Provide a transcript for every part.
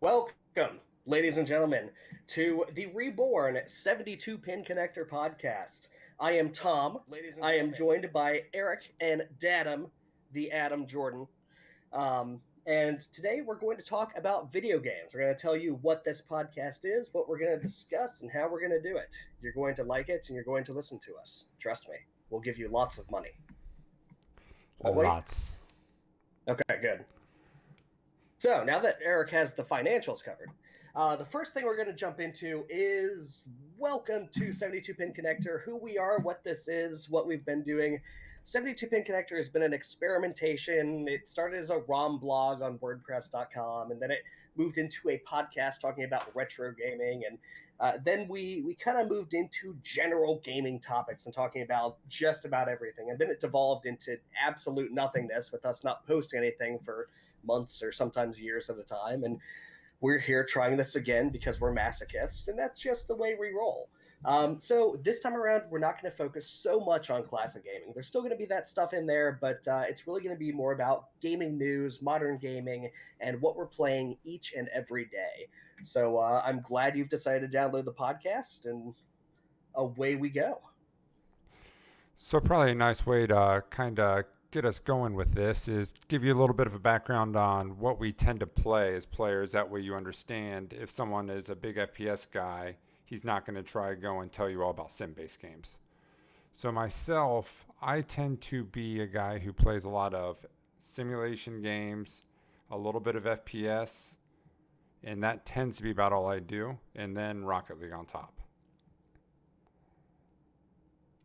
Welcome, ladies and gentlemen, to the Reborn 72 Pin Connector podcast. I am Tom. I am joined by Eric and Dadam, the Adam Jordan. And today we're going to talk about video games. We're going to tell you what this podcast is, what we're going to discuss, and how we're going to do it. You're going to like it and you're going to listen to us. Trust me, we'll give you lots of money. Won't we? Lots. Okay, good. So now that Eric has the financials covered, the first thing we're going to jump into is welcome to 72 Pin Connector, who we are, what this is, what we've been doing. 72 Pin Connector has been an experimentation. It started as a ROM blog on WordPress.com, and then it moved into a podcast talking about retro gaming. And then we kind of moved into general gaming topics and talking about just about everything. And then it devolved into absolute nothingness with us not posting anything for months or sometimes years at a time. And we're here trying this again because we're masochists, and that's just the way we roll. So this time around, we're not going to focus so much on classic gaming. There's still going to be that stuff in there, but it's really going to be more about gaming news, modern gaming, and what we're playing each and every day. So I'm glad you've decided to download the podcast, and away we go. So, probably a nice way to kind of get us going with this is give you a little bit of a background on what we tend to play as players. That way, you understand if someone is a big FPS guy, he's not going to try to go and tell you all about sim based games. So, myself, I tend to be a guy who plays a lot of simulation games, a little bit of FPS, and that tends to be about all I do, and then Rocket League on top.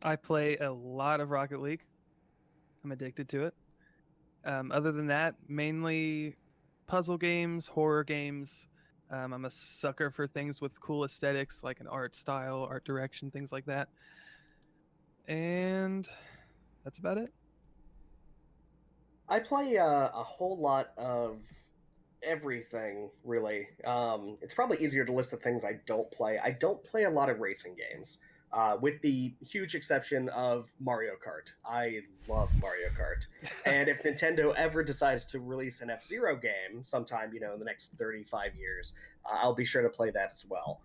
I play a lot of Rocket League. I'm addicted to it. Other than that, mainly puzzle games, horror games. I'm a sucker for things with cool aesthetics, like an art style, art direction, things like that. And that's about it. I play a whole lot of everything, really. It's probably easier to list the things I don't play. I don't play a lot of racing games, with the huge exception of Mario Kart. I love Mario Kart. And if Nintendo ever decides to release an F-Zero game sometime, in the next 35 years, I'll be sure to play that as well.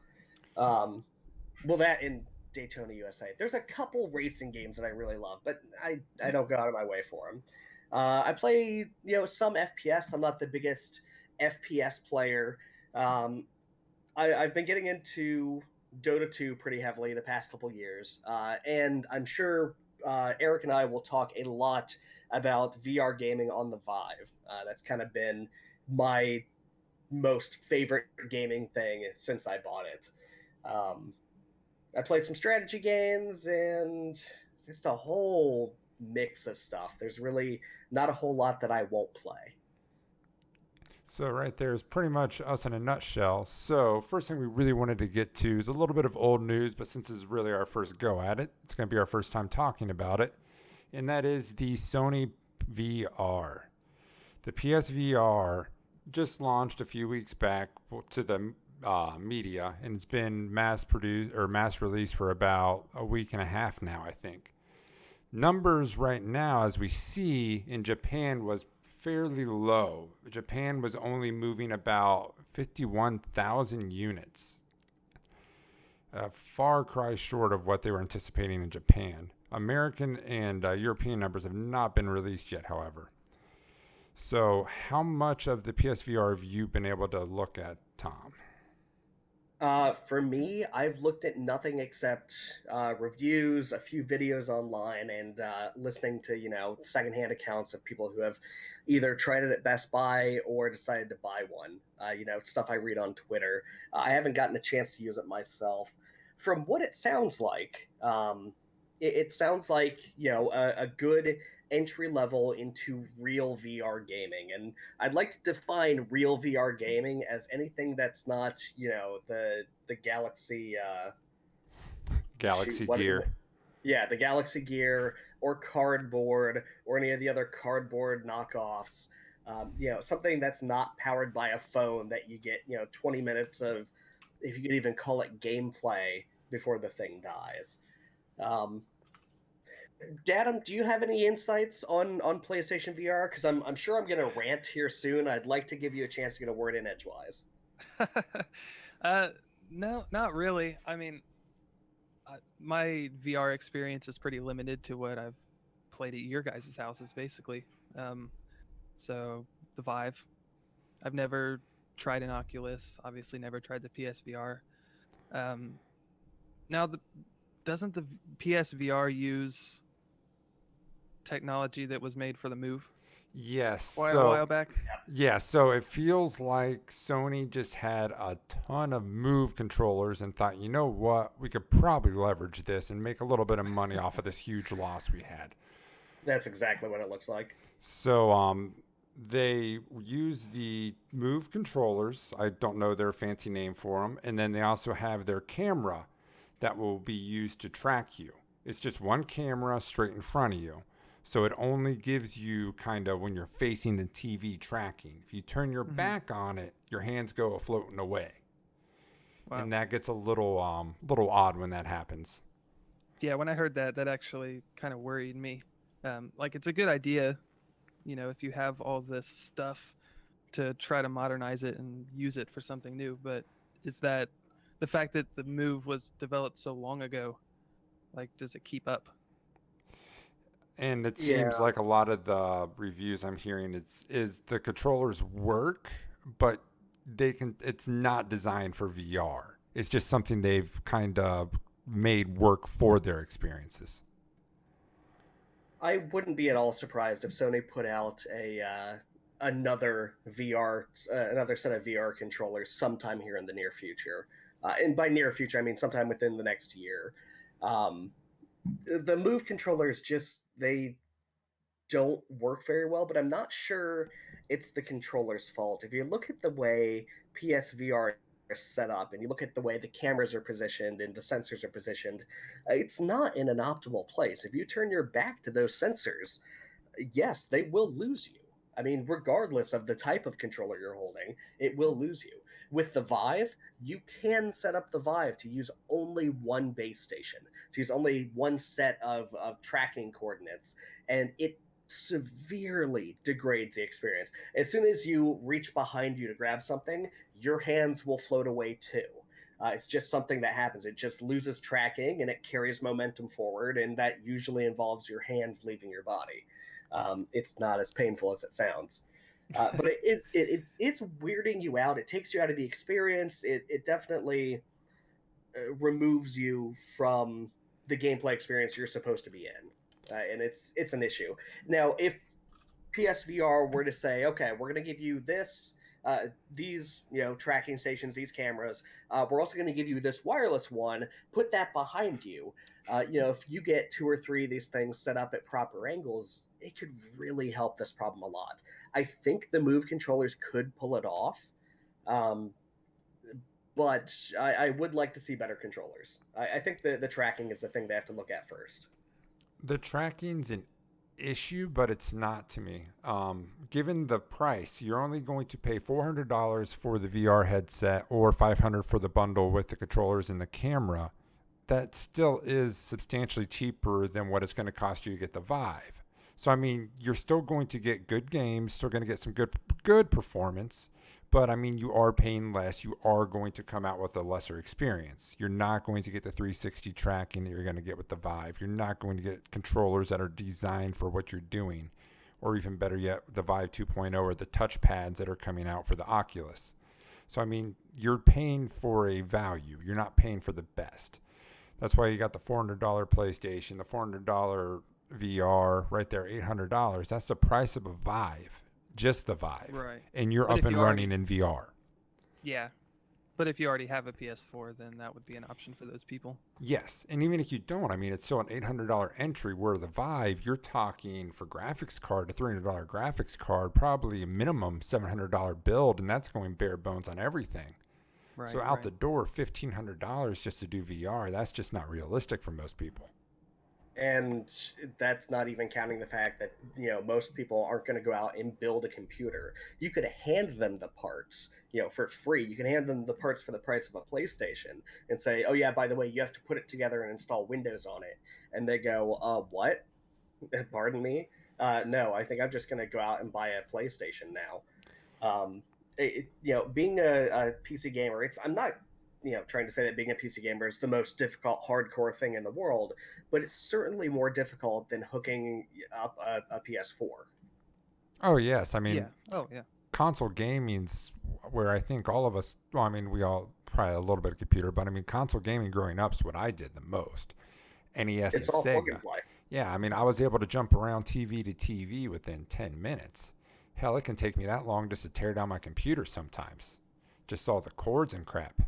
Well, that in Daytona USA. There's a couple racing games that I really love, but I don't go out of my way for them. I play, some FPS. I'm not the biggest FPS player. Um, I've been getting into Dota 2 pretty heavily the past couple years, and I'm sure Eric and I will talk a lot about VR gaming on the Vive. That's kind of been my most favorite gaming thing since I bought it. Um, I played some strategy games and just a whole mix of stuff. There's really not a whole lot that I won't play. So right there is pretty much us in a nutshell. So first thing we really wanted to get to is a little bit of old news, but since this is really our first go at it, it's going to be our first time talking about it, and that is the Sony VR. The PSVR just launched a few weeks back to the media, and it's been mass produced or mass released for about a week and a half now, I think. Numbers right now, as we see in Japan, was fairly low. Japan was only moving about 51,000 units, a far cry short of what they were anticipating in Japan. American and European numbers have not been released yet, however. So, how much of the PSVR have you been able to look at, Tom? For me, I've looked at nothing except reviews, a few videos online, and listening to, secondhand accounts of people who have either tried it at Best Buy or decided to buy one. Stuff I read on Twitter. I haven't gotten a chance to use it myself. From what it sounds like, it sounds like, a good entry level into real VR gaming. And I'd like to define real VR gaming as anything that's not, the Galaxy Galaxy Gear. Yeah, the Galaxy Gear or cardboard or any of the other cardboard knockoffs. Something that's not powered by a phone that you get, 20 minutes of, if you could even call it gameplay before the thing dies. Um, Dadam, do you have any insights on PlayStation VR? Because I'm sure I'm going to rant here soon. I'd like to give you a chance to get a word in edgewise. uh, no, not really. I mean, my VR experience is pretty limited to what I've played at your guys' houses, basically. Um, so the Vive, I've never tried an Oculus. Obviously, never tried the PSVR. Um, now, doesn't the PSVR use technology that was made for the Move Yes. a So while back? yeah, so it feels like Sony just had a ton of Move controllers and thought, you know what, we could probably leverage this and make a little bit of money off of this huge loss we had. That's exactly what it looks like. So they use the Move controllers. I don't know their fancy name for them, and then they also have their camera that will be used to track you. It's just one camera straight in front of you. So it only gives you kind of when you're facing the TV tracking. If you turn your Hmm. back on it, your hands go floating away. Wow. And that gets a little odd when that happens. Yeah, when I heard that, that actually kind of worried me. Like, it's a good idea, if you have all this stuff to try to modernize it and use it for something new. But is that the fact that the Move was developed so long ago? Like, does it keep up? And it seems Yeah, like a lot of the reviews I'm hearing is the controllers work, but it's not designed for VR. It's just something they've kind of made work for their experiences. I wouldn't be at all surprised if Sony put out a another VR, another set of VR controllers sometime here in the near future. And by near future, I mean sometime within the next year. Um, the Move controllers just they don't work very well, but I'm not sure it's the controller's fault. If you look at the way PSVR is set up and you look at the way the cameras are positioned and the sensors are positioned, it's not in an optimal place. If you turn your back to those sensors, yes, they will lose you. I mean, regardless of the type of controller you're holding, it will lose you. With the Vive, you can set up the Vive to use only one base station, to use only one set of tracking coordinates, and it severely degrades the experience. As soon as you reach behind you to grab something, your hands will float away too. It's just something that happens. It just loses tracking and it carries momentum forward, and that usually involves your hands leaving your body. It's not as painful as it sounds. But it's weirding you out. It takes you out of the experience. It definitely removes you from the gameplay experience you're supposed to be in, and it's an issue. Now, if PSVR were to say, okay, we're going to give you this, these tracking stations, these cameras. We're also going to give you this wireless one. Put that behind you. If you get two or three of these things set up at proper angles, it could really help this problem a lot. I think the Move controllers could pull it off, um, but I would like to see better controllers. I think the tracking is the thing they have to look at first. The tracking's an issue, but it's not to me. Given the price, you're only going to pay $400 for the VR headset or $500 for the bundle with the controllers and the camera. That still is substantially cheaper than what it's going to cost you to get the Vive. So I mean, you're still going to get good games, still going to get some good performance, but I mean, you are paying less. You are going to come out with a lesser experience. You're not going to get the 360 tracking that you're going to get with the Vive. You're not going to get controllers that are designed for what you're doing, or even better yet, the Vive 2.0 or the touch pads that are coming out for the Oculus. So I mean, you're paying for a value. You're not paying for the best. That's why you got the $400 PlayStation, the $400 VR right there, $800. That's the price of a Vive, just the Vive, Right. and you're But up if and you running already, in VR. yeah, but if you already have a PS4, then that would be an option for those people. Yes, and even if you don't, I mean, it's still an $800 entry. Where the Vive, you're talking for graphics card, a $300 graphics card, probably a minimum $700 build, and that's going bare bones on everything. So Right, out right. the door, $1,500 just to do VR. That's just not realistic for most people. And that's not even counting the fact that most people aren't going to go out and build a computer. You could hand them the parts for free. You can hand them the parts for the price of a PlayStation and say, oh yeah, by the way, you have to put it together and install Windows on it. And they go, what? Pardon me. No, I think I'm just going to go out and buy a PlayStation now. being a PC gamer, I'm not, trying to say that being a PC gamer is the most difficult hardcore thing in the world, but it's certainly more difficult than hooking up a PS4. Oh yes, I Yeah. mean Oh yeah. console gaming's where I think all of us. Well, I mean we all probably a little bit of computer, but I mean console gaming growing up's what I did the most. NES and It's all plug and Sega. play. Yeah, I mean I was able to jump around TV to TV within 10 minutes. Hell, it can take me that long just to tear down my computer sometimes. Just all the cords and crap.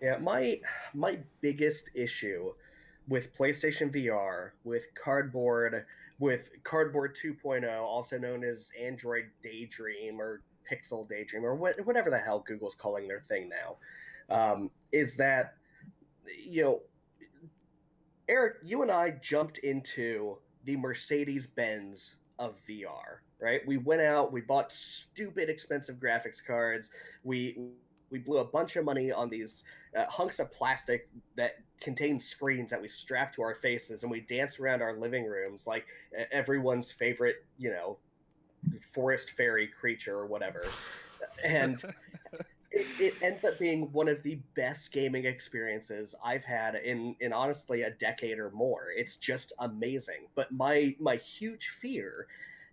Yeah, my biggest issue with PlayStation VR, with Cardboard 2.0, also known as Android Daydream or Pixel Daydream or whatever the hell Google's calling their thing now, is that you know Eric, you and I jumped into the Mercedes Benz of VR, right? We went out, we bought stupid expensive graphics cards, we blew a bunch of money on these hunks of plastic that contained screens that we strapped to our faces, and we danced around our living rooms like everyone's favorite, forest fairy creature or whatever. And it ends up being one of the best gaming experiences I've had in honestly a decade or more. It's just amazing. But my huge fear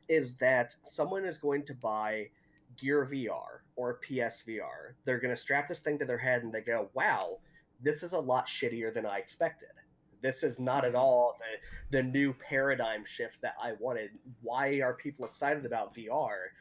is that someone is going to buy Gear VR or PSVR. They're going to strap this thing to their head and they go, "Wow, this is a lot shittier than I expected. This is not at Mhm. all the new paradigm shift that I wanted. Why are people excited about VR?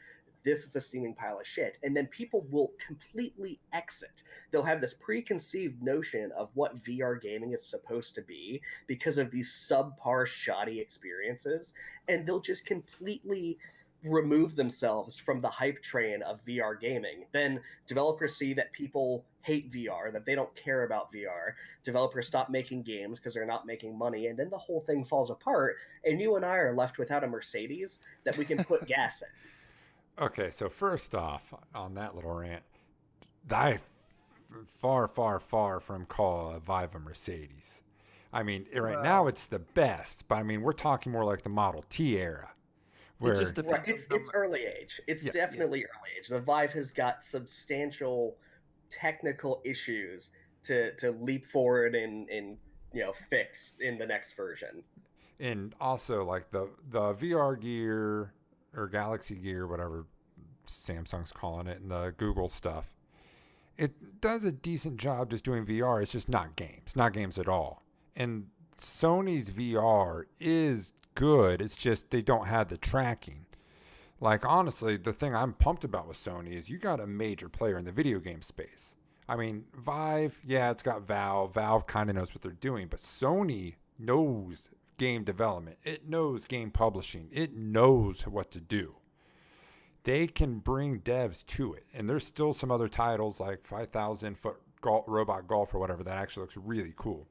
This is a steaming pile of shit." And then people will completely exit. They'll have this preconceived notion of what VR gaming is supposed to be because of these subpar, shoddy experiences, and they'll just completely remove themselves from the hype train of VR gaming. Then developers see that people hate VR, that they don't care about VR. Developers stop making games because they're not making money, and then the whole thing falls apart, and you and I are left without a Mercedes that we can put gas in. Okay, so first off, on that little rant, I far, far, far from call a Vive a Mercedes. I mean, right now Well, it's the best, but I mean, we're talking more like the Model T era, it just where, Right, depends on how it's much. early age. It's yeah, Yeah. definitely early age. The Vive has got substantial technical issues to leap forward and fix in the next version. and also like the VR gear or Galaxy Gear, whatever Samsung's calling it, and the Google stuff, it does a decent job just doing VR. It's just not games at all. And Sony's VR is good. It's just they don't have the tracking. Like honestly, the thing I'm pumped about with Sony is you got a major player in the video game space. I mean, Vive, yeah, it's got Valve. Valve kind of knows what they're doing, but Sony knows game development. It knows game publishing. It knows what to do. They can bring devs to it. And there's still some other titles like 5,000 foot robot golf or whatever that actually looks really cool.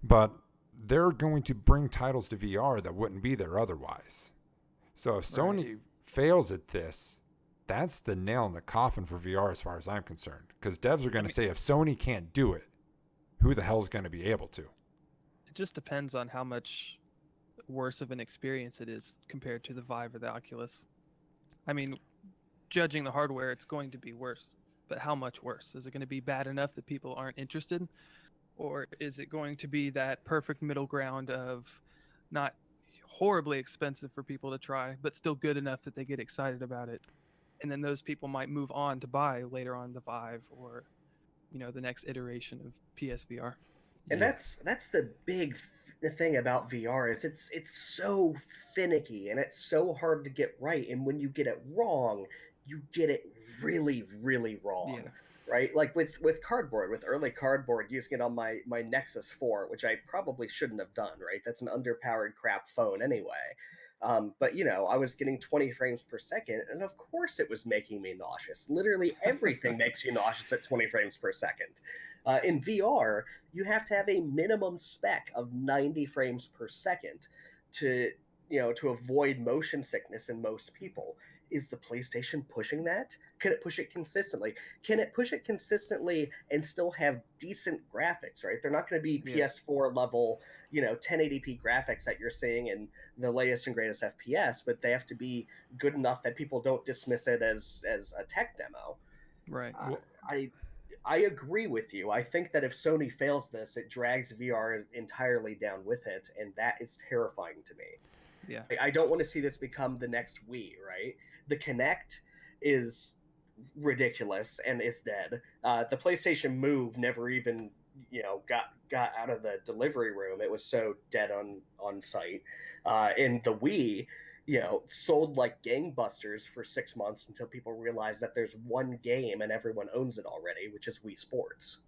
But they're going to bring titles to VR that wouldn't be there otherwise. So if Right. Sony fails at this, that's the nail in the coffin for VR as far as I'm concerned. Because devs are I going to mean, say if Sony can't do it, who the hell is going to be able to? it just depends on how much worse of an experience it is compared to the Vive or the Oculus. I mean, judging the hardware, it's going to be worse. But how much worse? Is it going to be bad enough that people aren't interested? Or is it going to be that perfect middle ground of not horribly expensive for people to try, but still good enough that they get excited about it? And then those people might move on to buy later on the Vive or, the next iteration of PSVR. And Yes. that's the big thing about VR is it's so finicky and it's so hard to get right. And when you get it wrong, you get it really, really wrong. Yeah. Right? Like with cardboard, with early cardboard, using it on my Nexus 4, which I probably shouldn't have done, right? That's an underpowered crap phone anyway. But I was getting 20 frames per second, and of course it was making me nauseous. Literally everything makes you nauseous at 20 frames per second. In VR, you have to have a minimum spec of 90 frames per second to to avoid motion sickness in most people. is the PlayStation pushing that? Can it push it consistently? Can it push it consistently and still have decent graphics, right? They're not going to be Yeah. PS4 level, 1080p graphics that you're seeing in the latest and greatest FPS, but they have to be good enough that people don't dismiss it as a tech demo. Right. Uh, I agree with you. I think that if Sony fails this, it drags VR entirely down with it, and that is terrifying to me. Yeah. I don't want to see this become the next Wii, right? The Kinect is ridiculous and it's dead. The PlayStation Move never even got out of the delivery room. It was so dead on site. And the Wii, sold like gangbusters for 6 months until people realized that there's one game and everyone owns it already, which is Wii Sports.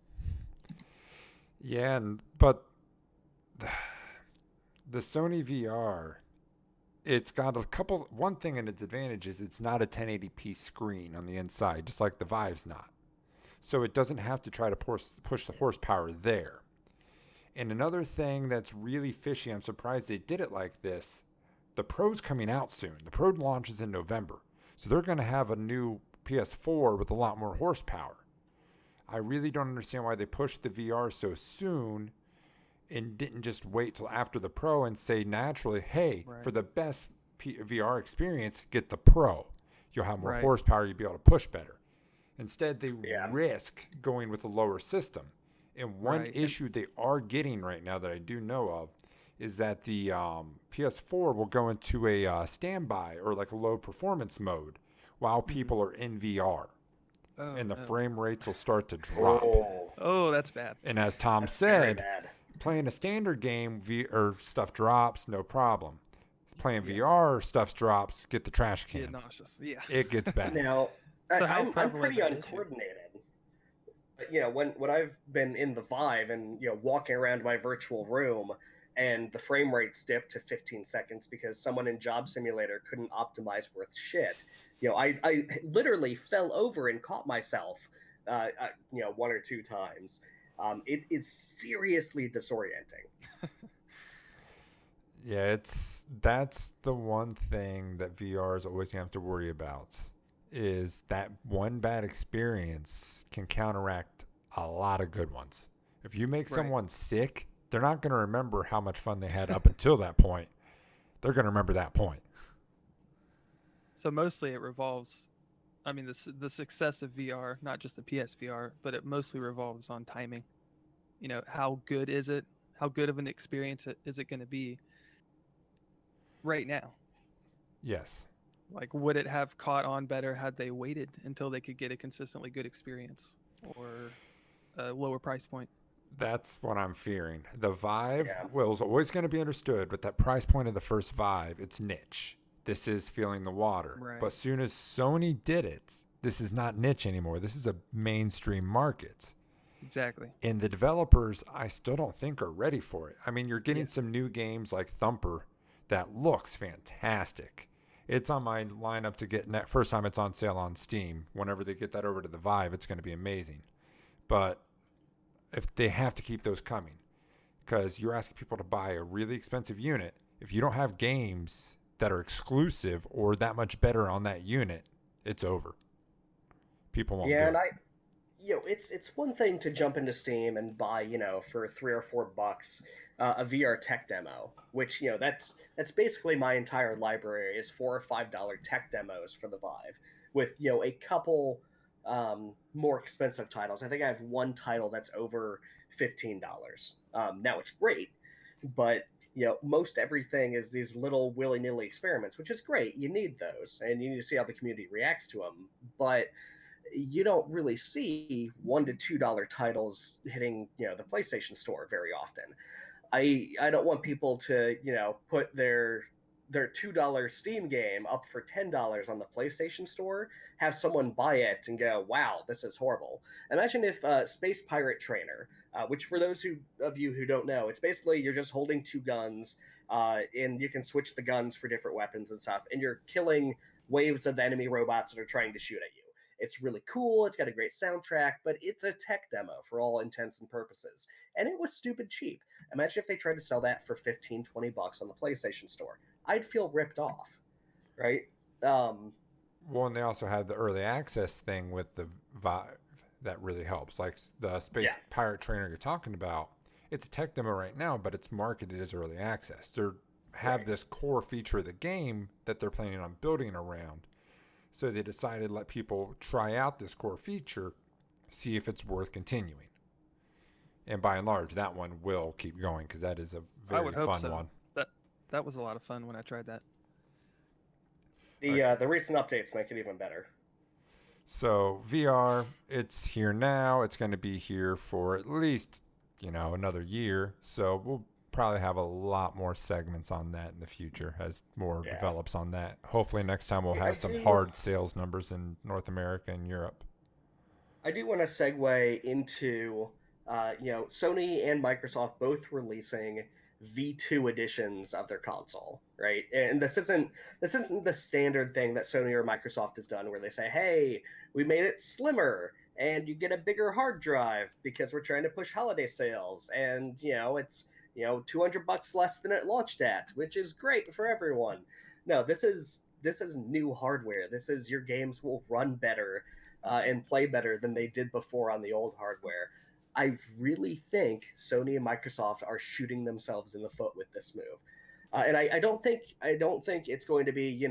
Yeah, but the Sony VR, it's got one thing in its advantage is it's not a 1080p screen on the inside, just like the Vive's not. So it doesn't have to try to push the horsepower there. And another thing that's really fishy, I'm surprised they did it like this, the Pro's coming out soon. The Pro launches in November. So they're going to have a new PS4 with a lot more horsepower. I really don't understand why they pushed the VR so soon and didn't just wait till after the Pro and say naturally, hey, Right. for the best VR experience, get the Pro. You'll have more Right. horsepower, you'll be able to push better. Instead, they Yeah. risk going with a lower system. And one Right. issue they are getting right now that I do know of is that the PS4 will go into a standby or like a low performance mode while people are in VR. Oh, And the no. frame rates will start to drop. Oh, that's bad. And as Tom That's very said, bad. playing a standard game, or stuff drops, no problem. Playing VR, stuff drops, get the trash Get can. nauseous. Yeah. It gets bad. Now, So how I'm prevalent pretty of an issue? uncoordinated. But, when I've been in the Vive and walking around my virtual room, and the frame rates dip to 15 seconds because someone in Job Simulator couldn't optimize worth shit. I literally fell over and caught myself, one or two times. It is seriously disorienting. Yeah, that's the one thing that VRs always have to worry about is that one bad experience can counteract a lot of good ones. If you make Right. someone sick, they're not going to remember how much fun they had up until that point. They're going to remember that point. So mostly it revolves. I mean, the success of VR, not just the PSVR, but it mostly revolves on timing. How good is it? How good of an experience is it going to be right now? Yes. Like, would it have caught on better had they waited until they could get a consistently good experience or a lower price point? That's what I'm fearing. The Vive Yeah. is always going to be understood, but that price point of the first Vive, it's niche. This is feeling the water. Right. But as soon as Sony did it, this is not niche anymore. This is a mainstream market. Exactly. And the developers, I still don't think are ready for it. I mean, you're getting Yeah. some new games like Thumper that looks fantastic. It's on my lineup to get first time it's on sale on Steam. Whenever they get that over to the Vive, it's going to be amazing. But if they have to keep those coming, because you're asking people to buy a really expensive unit, if you don't have games that are exclusive or that much better on that unit, it's over. People won't Yeah, do and it. it's one thing to jump into Steam and buy, for $3 or $4 a VR tech demo, which that's basically my entire library is $4 or $5 tech demos for the Vive, with a couple more expensive titles. I think I have one title that's over $15. Now it's great, but most everything is these little willy-nilly experiments, which is great. You need those, and you need to see how the community reacts to them, but you don't really see $1 to $2 titles hitting the PlayStation Store very often. I don't want people to put their $2 Steam game up for $10 on the PlayStation Store, have someone buy it and go, "Wow, this is horrible." Imagine if Space Pirate Trainer, which for those of you who don't know, it's basically you're just holding two guns, and you can switch the guns for different weapons and stuff, and you're killing waves of enemy robots that are trying to shoot at you. It's really cool. It's got a great soundtrack, but it's a tech demo for all intents and purposes. And it was stupid cheap. Imagine if they tried to sell that for $15, $20 on the PlayStation Store. I'd feel ripped off, right? Um, Well, and they also had the early access thing with the Vive that really helps. Like the Space Yeah. Pirate Trainer you're talking about, it's a tech demo right now, but it's marketed as early access. They have Right. this core feature of the game that they're planning on building around. So they decided to let people try out this core feature, see if it's worth continuing. And by and large, that one will keep going because that is a I very would hope fun so. one. That was a lot of fun when I tried that. The recent updates make it even better. So VR, it's here now. It's going to be here for at least, another year. So we'll probably have a lot more segments on that in the future as more Yeah. develops on that. Hopefully next time we'll I have some do- hard sales numbers in North America and Europe. I do want to segue into, Sony and Microsoft both releasing V2 editions of their console, right? And this isn't the standard thing that Sony or Microsoft has done, where they say, "Hey, we made it slimmer, and you get a bigger hard drive because we're trying to push holiday sales, and it's $200 less than it launched at, which is great for everyone." No, this is new hardware. This is your games will run better and play better than they did before on the old hardware. I really think Sony and Microsoft are shooting themselves in the foot with this move, and I don't think it's going to be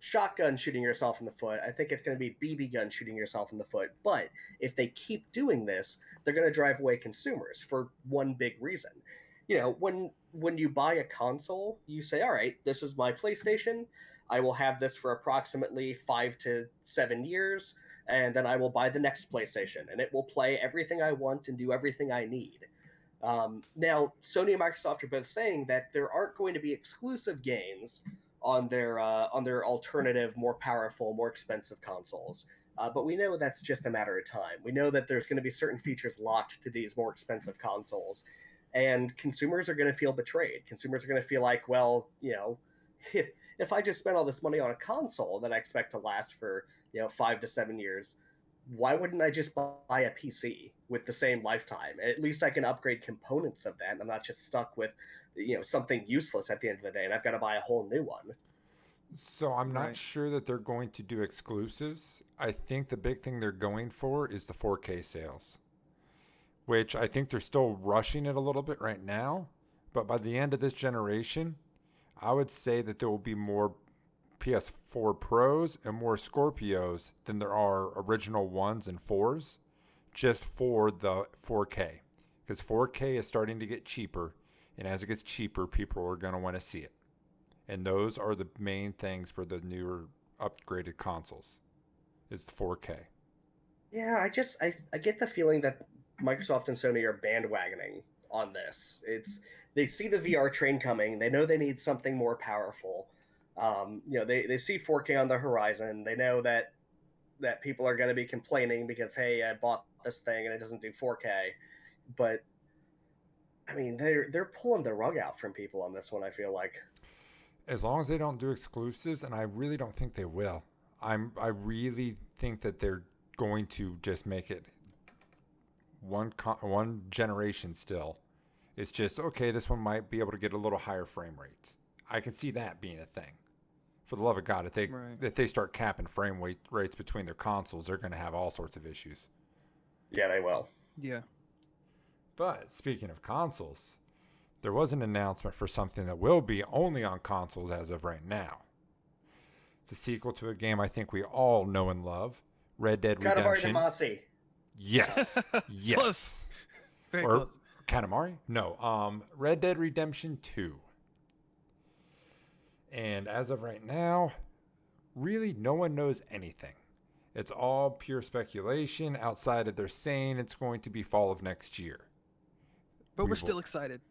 shotgun shooting yourself in the foot. I think it's going to be BB gun shooting yourself in the foot. But if they keep doing this, they're going to drive away consumers for one big reason. When you buy a console, you say, "All right, this is my PlayStation. I will have this for approximately 5 to 7 years, and then I will buy the next PlayStation, and it will play everything I want and do everything I need." Now, Sony and Microsoft are both saying that there aren't going to be exclusive games on their alternative, more powerful, more expensive consoles. But we know that's just a matter of time. We know that there's going to be certain features locked to these more expensive consoles, and consumers are going to feel betrayed. Consumers are going to feel like, well, if I just spent all this money on a console that I expect to last for 5 to 7 years, why wouldn't I just buy a PC with the same lifetime? At least I can upgrade components of that. And I'm not just stuck with something useless at the end of the day, and I've got to buy a whole new one. So I'm not Right. sure that they're going to do exclusives. I think the big thing they're going for is the 4K sales, which I think they're still rushing it a little bit right now. But by the end of this generation, I would say that there will be more PS4 Pros and more Scorpios than there are original 1s and 4s just for the 4K. Because 4K is starting to get cheaper, and as it gets cheaper, people are going to want to see it. And those are the main things for the newer upgraded consoles. It's 4K. Yeah, I get the feeling that Microsoft and Sony are bandwagoning on this. They see the VR train coming. They know they need something more powerful. They see 4K on the horizon. They know that people are going to be complaining because, hey, I bought this thing and it doesn't do 4K. But I mean, they're pulling the rug out from people on this one, I feel like. As long as they don't do exclusives, and I really don't think they will. I really think that they're going to just make it one generation still. It's just, okay, this one might be able to get a little higher frame rates. I can see that being a thing. For the love of God, if they start capping frame rates between their consoles, they're going to have all sorts of issues. Yeah, they will. Yeah. But speaking of consoles, there was an announcement for something that will be only on consoles as of right now. It's a sequel to a game I think we all know and love, Red Dead Katamari Redemption. Damacy. Yes. Yes. Close. Very Or close. Katamari? No. Red Dead Redemption 2. And as of right now, really no one knows anything. It's all pure speculation outside of they're saying it's going to be fall of next year. But we we're will- still excited.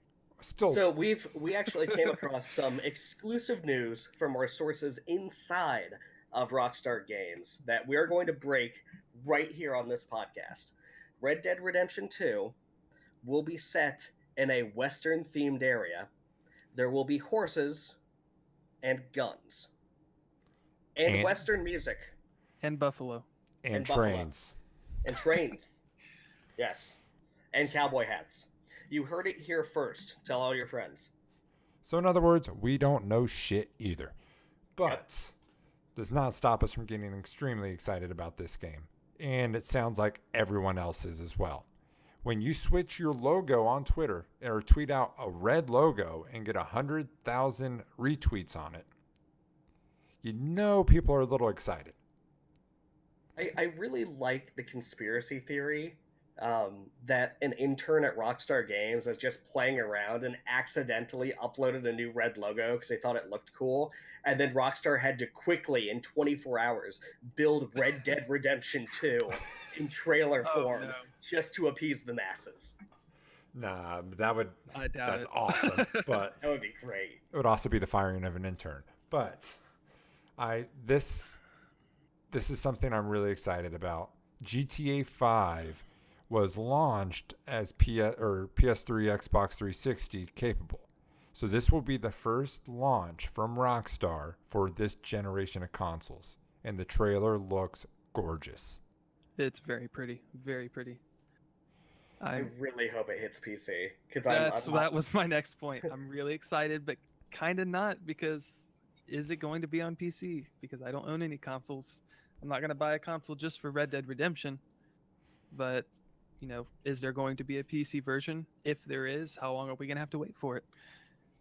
Still, So we actually came across some exclusive news from our sources inside of Rockstar Games that we are going to break right here on this podcast. Red Dead Redemption 2 will be set in a Western themed area. There will be horses and guns and Western music And Buffalo. and Buffalo. trains. and trains. Yes. And cowboy hats. You heard it here first. Tell all your friends. So in other words, we don't know shit either. But does not stop us from getting extremely excited about this game. And it sounds like everyone else is as well. When you switch your logo on Twitter or tweet out a red logo and get 100,000 retweets on it, you know people are a little excited. I really liked the conspiracy theory that an intern at Rockstar Games was just playing around and accidentally uploaded a new red logo because they thought it looked cool. And then Rockstar had to quickly, in 24 hours, build Red Dead Redemption 2 in trailer form just to appease the masses. Nah, I doubt that's it. awesome. But That would be great. it would also be the firing of an intern. But this is something I'm really excited about. GTA 5 was launched as PS3, Xbox 360 capable. So this will be the first launch from Rockstar for this generation of consoles. And the trailer looks gorgeous. It's very pretty. Very pretty. I really hope it hits PC because that was my next point. I'm really excited, but kind of not, because is it going to be on PC? Because I don't own any consoles. I'm not going to buy a console just for Red Dead Redemption. But, is there going to be a PC version? If there is, how long are we going to have to wait for it?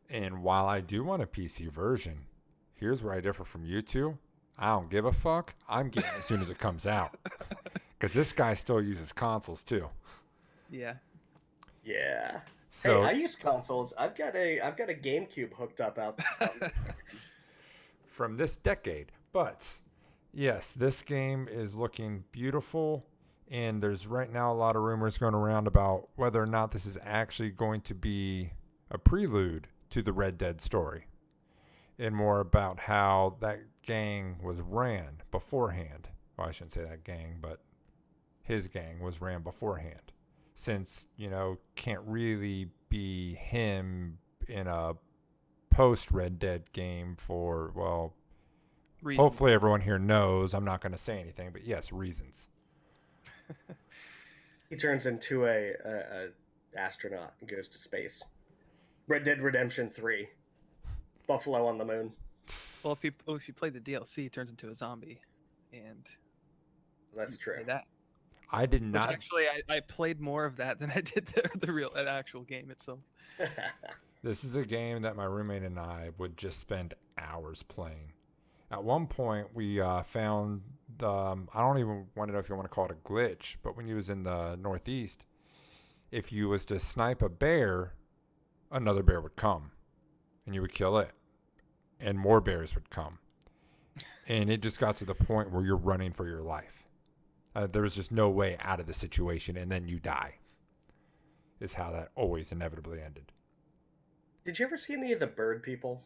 And while I do want a PC version, here's where I differ from you two. I don't give a fuck. I'm getting it as soon as it comes out. Because this guy still uses consoles too. Yeah. Yeah. So hey, I use consoles. I've got a GameCube hooked up out there. from this decade. But yes, this game is looking beautiful. And there's right now a lot of rumors going around about whether or not this is actually going to be a prelude to the Red Dead story. And more about how that gang was ran beforehand. Well, I shouldn't say that gang, but his gang was ran beforehand. Since, can't really be him in a post-Red Dead game for, well, reasons. Hopefully everyone here knows. I'm not going to say anything, but yes, reasons. He turns into a astronaut and goes to space. Red Dead Redemption 3. Buffalo on the Moon. Well, if you play the DLC, he turns into a zombie, and that's true. That. I did not. Which actually, I played more of that than I did the actual game itself. This is a game that my roommate and I would just spend hours playing. At one point, we found, I don't even want to know if you want to call it a glitch, but when you was in the Northeast, if you was to snipe a bear, another bear would come, and you would kill it, and more bears would come. And it just got to the point where you're running for your life. There was just no way out of the situation, and then you die. Is how that always inevitably ended. Did you ever see any of the bird people?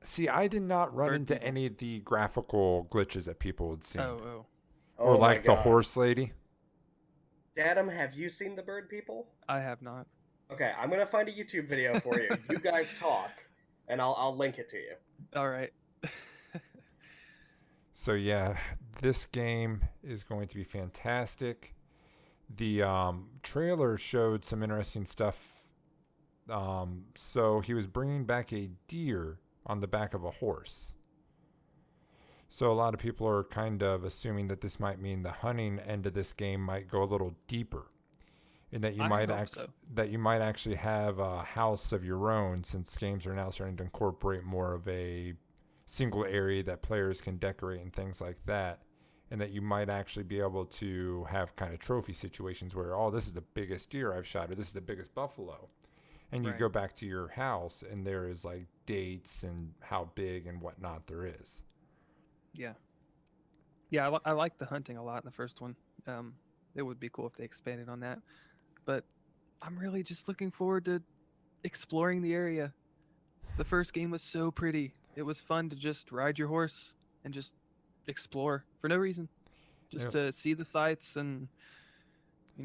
See, I did not run into any of the graphical glitches that people would see. Oh. Or like the horse lady. Adam, have you seen the bird people? I have not. Okay, I'm going to find a YouTube video for you. You guys talk, and I'll link it to you. All right. So yeah, this game is going to be fantastic. The trailer showed some interesting stuff. So he was bringing back a deer on the back of a horse. So a lot of people are kind of assuming that this might mean the hunting end of this game might go a little deeper, and that you might actually have a house of your own, since games are now starting to incorporate more of a single area that players can decorate and things like that, and that you might actually be able to have kind of trophy situations where, oh, this is the biggest deer I've shot, or this is the biggest buffalo. And you go back to your house, and there is like dates and how big and whatnot there is. Yeah. Yeah, I like the hunting a lot in the first one. It would be cool if they expanded on that. But I'm really just looking forward to exploring the area. The first game was so pretty. It was fun to just ride your horse and just explore for no reason. Just to see the sights and,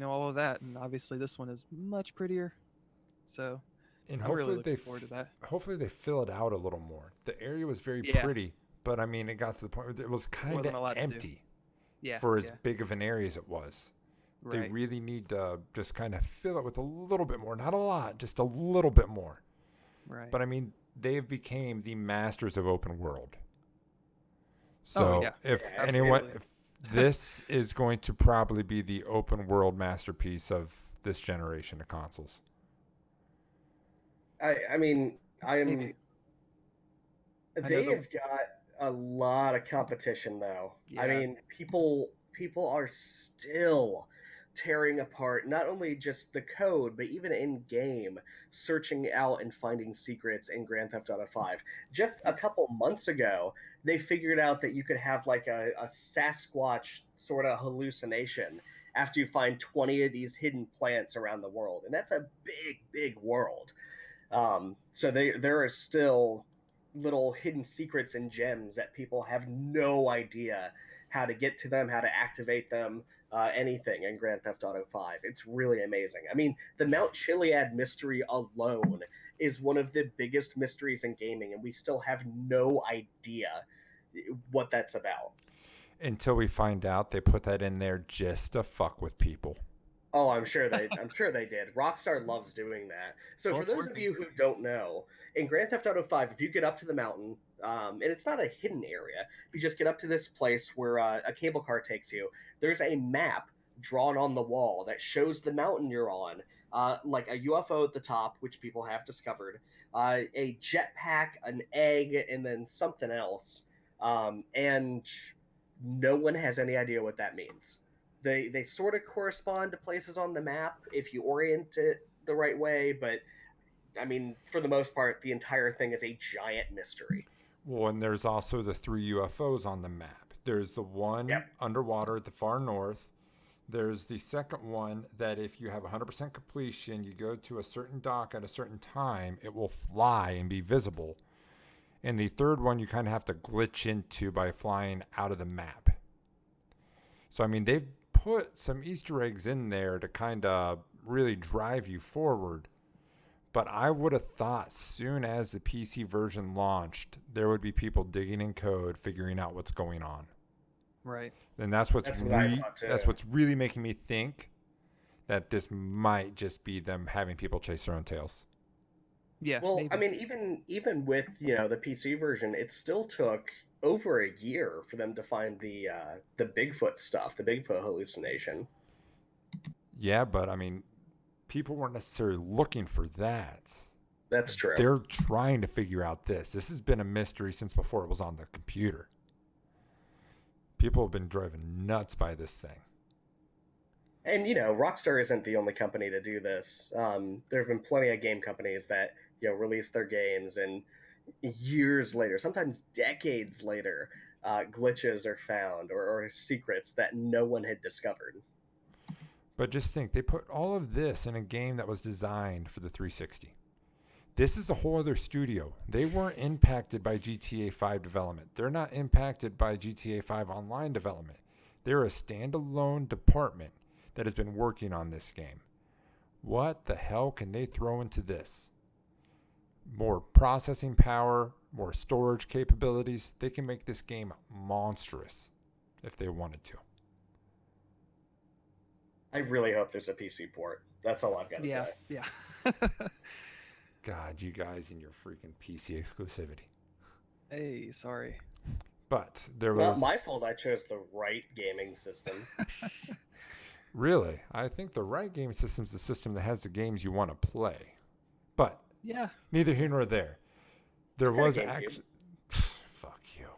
all of that. And obviously this one is much prettier. So and I'm really looking forward to that. Hopefully they fill it out a little more. The area was very pretty, but I mean, it got to the point where it was kind of empty for as big of an area as it was. Right. They really need to just kind of fill it with a little bit more. Not a lot, just a little bit more. Right. But I mean, they've became the masters of open world. So yeah. if Yeah, anyone, absolutely. if this is going to probably be the open world masterpiece of this generation of consoles. I mean, I'm. Maybe. I know They the have got a lot of competition, though. I yeah. mean, people are still tearing apart not only just the code, but even in game, searching out and finding secrets in Grand Theft Auto 5. Just a couple months ago, they figured out that you could have like a Sasquatch sort of hallucination after you find 20 of these hidden plants around the world. And that's a big, big world. So there are still little hidden secrets and gems that people have no idea how to get to them, how to activate them, anything in Grand Theft Auto 5. It's really amazing. I mean, the Mount Chiliad mystery alone is one of the biggest mysteries in gaming, and we still have no idea what that's about. Until we find out they put that in there just to fuck with people. Oh, I'm sure they did. Rockstar loves doing that. So Well, for it's those of working. you who don't know, in Grand Theft Auto 5, if you get up to the mountain, and it's not a hidden area, you just get up to this place where a cable car takes you. There's a map drawn on the wall that shows the mountain you're on, like a UFO at the top, which people have discovered, a jetpack, an egg, and then something else. And no one has any idea what that means. They sort of correspond to places on the map if you orient it the right way, but I mean, for the most part, the entire thing is a giant mystery. Well, and there's also the 3 UFOs on the map. There's the Yep. one underwater at the far north. There's the second one that if you have 100% completion, you go to a certain dock at a certain time, it will fly and be visible. And the third one you kind of have to glitch into by flying out of the map. So, I mean, they've put some Easter eggs in there to kind of really drive you forward. But I would have thought soon as the PC version launched, there would be people digging in code, figuring out what's going on. Right. And that's That's what I thought too. that's what's really making me think that this might just be them having people chase their own tails. Yeah. Well, Maybe. I mean, even with the PC version, it still took over a year for them to find the Bigfoot stuff, the Bigfoot hallucination. Yeah, but I mean, people weren't necessarily looking for that. That's true. They're trying to figure out this. This has been a mystery since before it was on the computer. People have been driven nuts by this thing. And Rockstar isn't the only company to do this. There have been plenty of game companies that release their games, and years later, sometimes decades later, glitches are found or secrets that no one had discovered. But just think, they put all of this in a game that was designed for the 360. This is a whole other studio. They weren't impacted by GTA 5 development. They're not impacted by GTA 5 online development. They're a standalone department that has been working on this game. What the hell can they throw into this? More processing power, more storage capabilities. They can make this game monstrous if they wanted to. I really hope there's a PC port. That's all I've got to Yeah. say. Yeah. God, you guys and your freaking PC exclusivity. Hey, sorry. But there Not was my fault I chose the right gaming system. really, I think the right game system is the system that has the games you want to play. But Yeah. neither here nor there. There I've got a was GameCube. actually fuck you.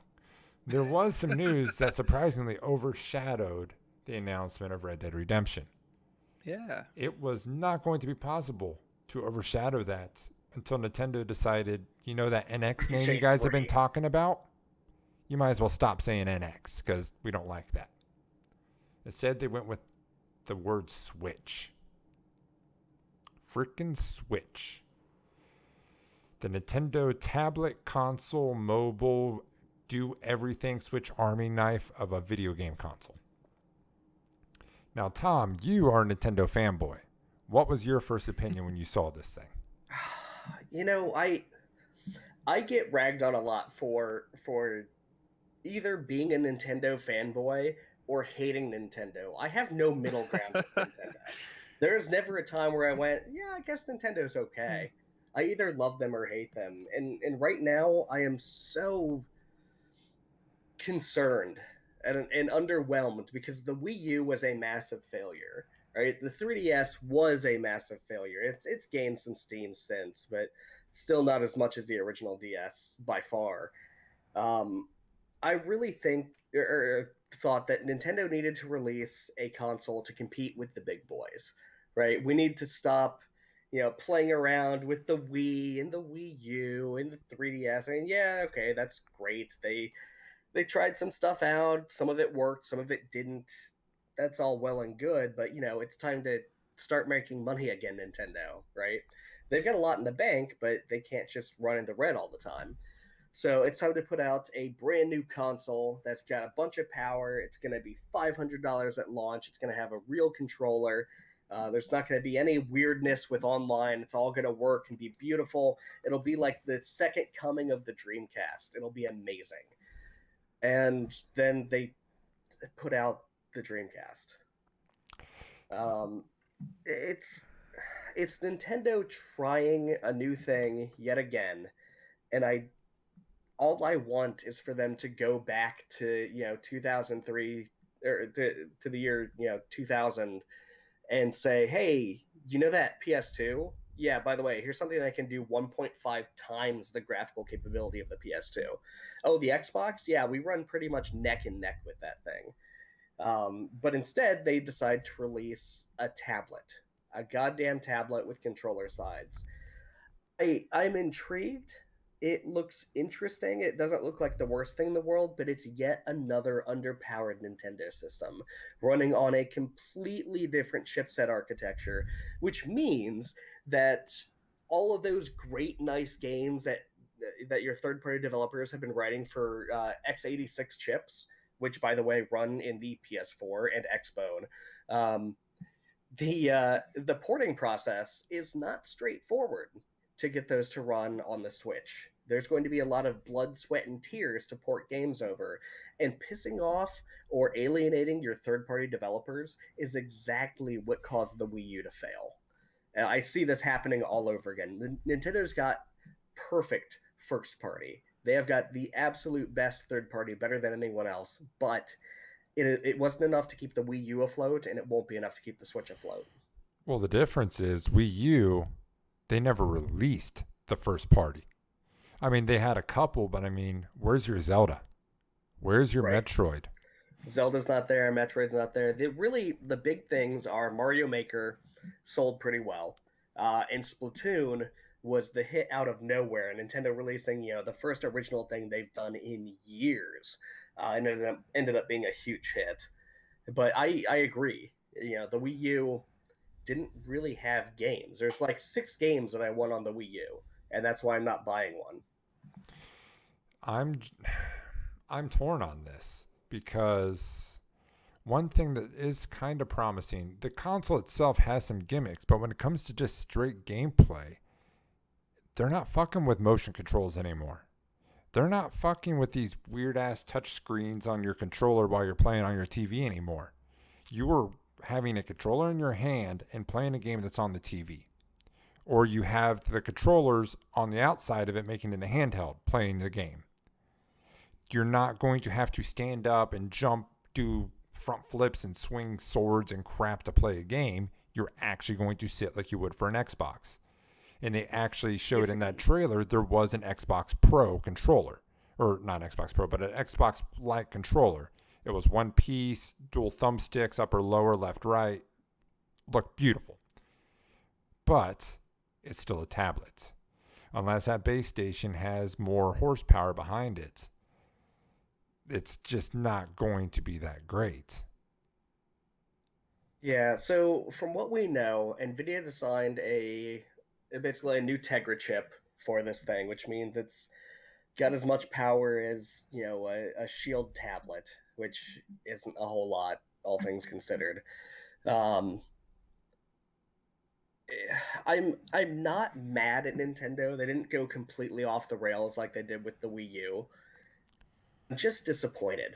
There was some news that surprisingly overshadowed the announcement of Red Dead Redemption. Yeah. It was not going to be possible to overshadow that until Nintendo decided, that NX name you Ricochet guys have been 3. talking about, you might as well stop saying NX because we don't like that. Instead, they went with the word Switch. Frickin' Switch. The Nintendo tablet, console, mobile, do everything Switch Army knife of a video game console. Now, Tom, you are a Nintendo fanboy. What was your first opinion when you saw this thing? I get ragged on a lot for either being a Nintendo fanboy or hating Nintendo. I have no middle ground with Nintendo. There's never a time where I went, yeah, I guess Nintendo's okay. I either love them or hate them. And right now I am so concerned and underwhelmed because the Wii U was a massive failure. Right, the 3DS was a massive failure. It's gained some steam since, but still not as much as the original DS by far. Um, I really think or thought that Nintendo needed to release a console to compete with the big boys. Right, we need to stop, playing around with the Wii and the Wii U and the 3DS. I mean, yeah, okay, that's great. They tried some stuff out. Some of it worked, some of it didn't. That's all well and good, but it's time to start making money again, Nintendo, right? They've got a lot in the bank, but they can't just run in the red all the time. So it's time to put out a brand new console that's got a bunch of power. It's going to be $500 at launch. It's going to have a real controller. There's not going to be any weirdness with online. It's all going to work and be beautiful. It'll be like the second coming of the Dreamcast. It'll be amazing. And then they put out the Dreamcast. Um, it's it's Nintendo trying a new thing yet again, and all I want is for them to go back to 2003 or to the year 2000 and say, hey, that PS2? Yeah, by the way, here's something that can do 1.5 times the graphical capability of the PS2. Oh, the Xbox? Yeah, we run pretty much neck and neck with that thing. But instead, they decide to release a tablet, a goddamn tablet with controller sides. I'm intrigued. It looks interesting. It doesn't look like the worst thing in the world, but it's yet another underpowered Nintendo system running on a completely different chipset architecture, which means that all of those great, nice games that your third-party developers have been writing for x86 chips, which, by the way, run in the PS4 and Xbone. The porting process is not straightforward to get those to run on the Switch. There's going to be a lot of blood, sweat, and tears to port games over, and pissing off or alienating your third-party developers is exactly what caused the Wii U to fail. I see this happening all over again. Nintendo's got perfect first party. They have got the absolute best third party, better than anyone else, but it wasn't enough to keep the Wii U afloat, and it won't be enough to keep the Switch afloat. Well, the difference is Wii U, they never released the first party. I mean, they had a couple, but I mean, where's your Zelda? Where's your Right. Metroid? Zelda's not there, Metroid's not there. The big things are Mario Maker sold pretty well, and Splatoon was the hit out of nowhere. Nintendo releasing the first original thing they've done in years, and it ended up being a huge hit. But I agree. The Wii U didn't really have games. There's like 6 games that I want on the Wii U, and that's why I'm not buying one. I'm I'm torn on this because one thing that is kind of promising, the console itself has some gimmicks, but when it comes to just straight gameplay, they're not fucking with motion controls anymore. They're not fucking with these weird ass touch screens on your controller while you're playing on your TV anymore. You are having a controller in your hand and playing a game that's on the TV. Or you have the controllers on the outside of it making it a handheld playing the game. You're not going to have to stand up and jump, do front flips and swing swords and crap to play a game. You're actually going to sit like you would for an Xbox. And they actually showed in that trailer there was an Xbox Pro controller. Or not Xbox Pro, but an Xbox-like controller. It was one piece, dual thumbsticks, upper, lower, left, right. Looked beautiful. But it's still a tablet. Unless that base station has more horsepower behind it, it's just not going to be that great. Yeah, so from what we know, NVIDIA designed basically a new Tegra chip for this thing, which means it's got as much power as, a Shield tablet, which isn't a whole lot, all things considered. Um, I'm not mad at Nintendo. They didn't go completely off the rails like they did with the Wii U. I'm just disappointed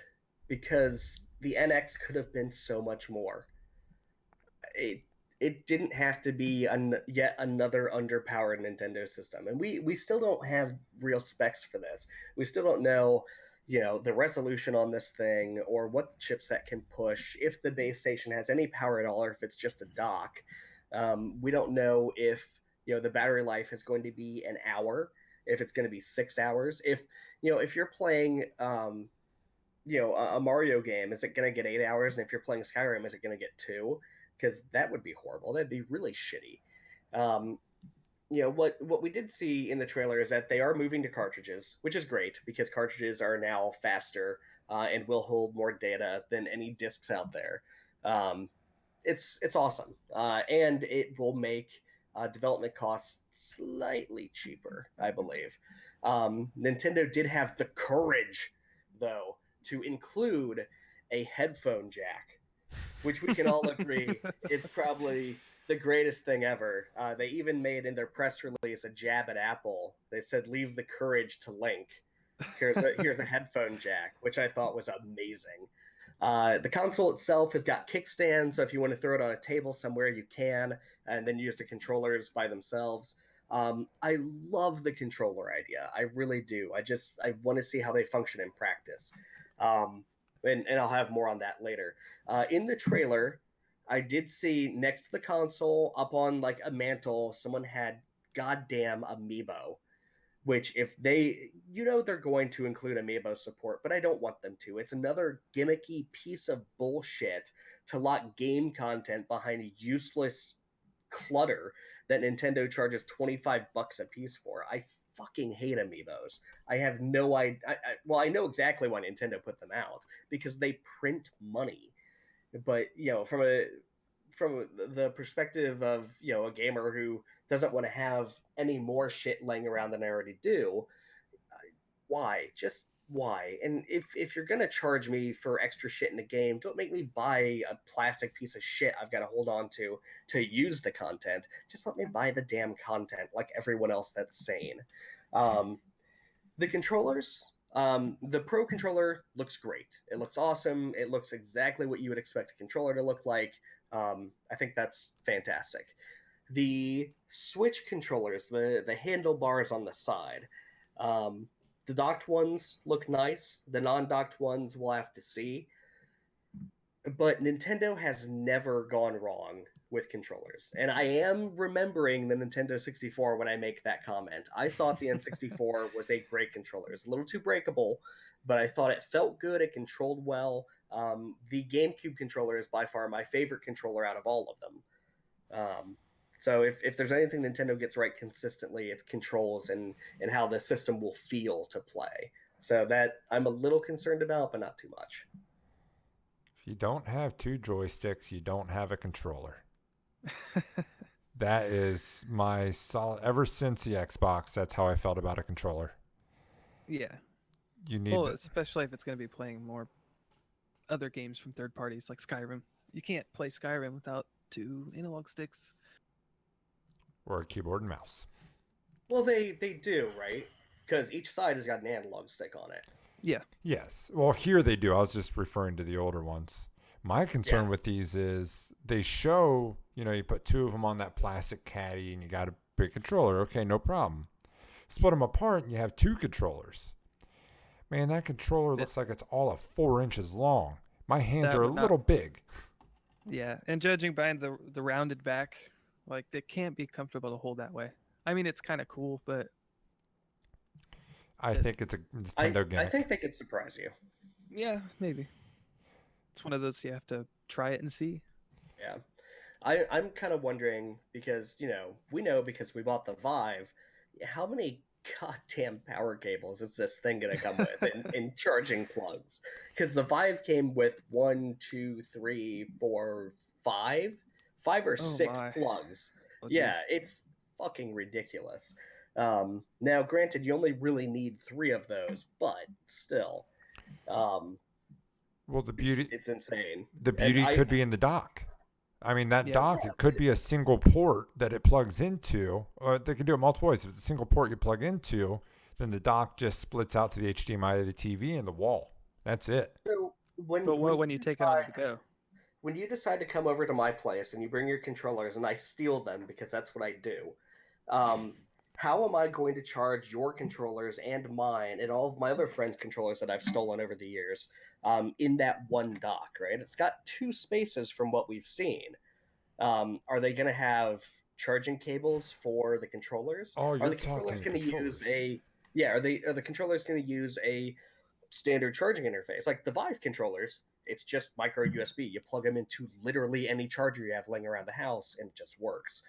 because the NX could have been so much more. It it didn't have to be yet another underpowered Nintendo system, and we still don't have real specs for this. We still don't know the resolution on this thing, or what the chipset can push, if the base station has any power at all, or if it's just a dock. We don't know if the battery life is going to be an hour, if it's going to be 6 hours, if you're playing a Mario game, is it going to get 8 hours? And if you're playing Skyrim, is it going to get 2? Because that would be horrible. That'd be really shitty. Um, what we did see in the trailer is that they are moving to cartridges, which is great because cartridges are now faster and will hold more data than any discs out there. It's awesome, and it will make development costs slightly cheaper, I believe. Nintendo did have the courage, though, to include a headphone jack, which we can all agree is probably the greatest thing ever. They even made in their press release a jab at Apple. They said, "Leave the courage to Link." Here's a headphone jack, which I thought was amazing. The console itself has got kickstands, so if you want to throw it on a table somewhere, you can, and then use the controllers by themselves. I love the controller idea. I really do. I want to see how they function in practice. And I'll have more on that later. In the trailer, I did see next to the console, up on like a mantle, someone had goddamn Amiibo. Which, if they're going to include Amiibo support, but I don't want them to. It's another gimmicky piece of bullshit to lock game content behind useless clutter that Nintendo charges $25 a piece for. I fucking hate Amiibos. I have no idea. Well, I know exactly why Nintendo put them out, because they print money. But from the perspective of a gamer who doesn't want to have any more shit laying around than I already do, why? Just why? And if you're gonna charge me for extra shit in a game, don't make me buy a plastic piece of shit I've got to hold on to use the content. Just let me buy the damn content like everyone else that's sane. The controllers, the Pro controller looks great. It looks awesome. It looks exactly what you would expect a controller to look like. I think that's fantastic. The Switch controllers, the handlebars on the side, the docked ones look nice. The non-docked ones we'll have to see. But Nintendo has never gone wrong with controllers. And I am remembering the Nintendo 64 when I make that comment. I thought the N64 was a great controller. It's a little too breakable, but I thought it felt good. It controlled well. The GameCube controller is by far my favorite controller out of all of them. So if there's anything Nintendo gets right consistently, it's controls and how the system will feel to play. So that I'm a little concerned about, but not too much. If you don't have two joysticks, you don't have a controller. That is my solid. Ever since the Xbox, that's how I felt about a controller. Yeah. You need. Well, especially if it's going to be playing more other games from third parties like Skyrim. You can't play Skyrim without two analog sticks. Or a keyboard and mouse. Well, they do, right? Because each side has got an analog stick on it. Yeah. Yes. Well, here they do. I was just referring to the older ones. My concern with these is they show, you put two of them on that plastic caddy and you got a big controller. Okay, no problem. Split them apart and you have two controllers. Man, that controller looks like it's all of 4 inches long. My hands are a little big. Yeah, and judging by the rounded back, like they can't be comfortable to hold that way. I mean, it's kind of cool, but I think it's a Nintendo gimmick. I think they could surprise you. Yeah, maybe. It's one of those you have to try it and see. Yeah. I'm kind of wondering because, we know because we bought the Vive, how many goddamn power cables is this thing going to come with in charging plugs? Because the Vive came with 1, 2, 3, 4, 5 or 6 plugs. Oh, yeah, it's fucking ridiculous. Now, granted, you only really need 3 of those, but still. Well, the beauty... It's insane. The beauty could be in the dock. I mean, that dock, it could be a single port that it plugs into, or they can do it multiple ways. If it's a single port you plug into, then the dock just splits out to the HDMI of the TV and the wall. That's it. So when you take it on the go? When you decide to come over to my place and you bring your controllers and I steal them because that's what I do, how am I going to charge your controllers and mine and all of my other friends' controllers that I've stolen over the years in that one dock, right? It's got two spaces from what we've seen. Are they going to have charging cables for the controllers? Oh, Are you're the controllers talking going to use controllers. a yeah? Are the controllers going to use a standard charging interface like the Vive controllers? It's just micro USB. You plug them into literally any charger you have laying around the house, and it just works.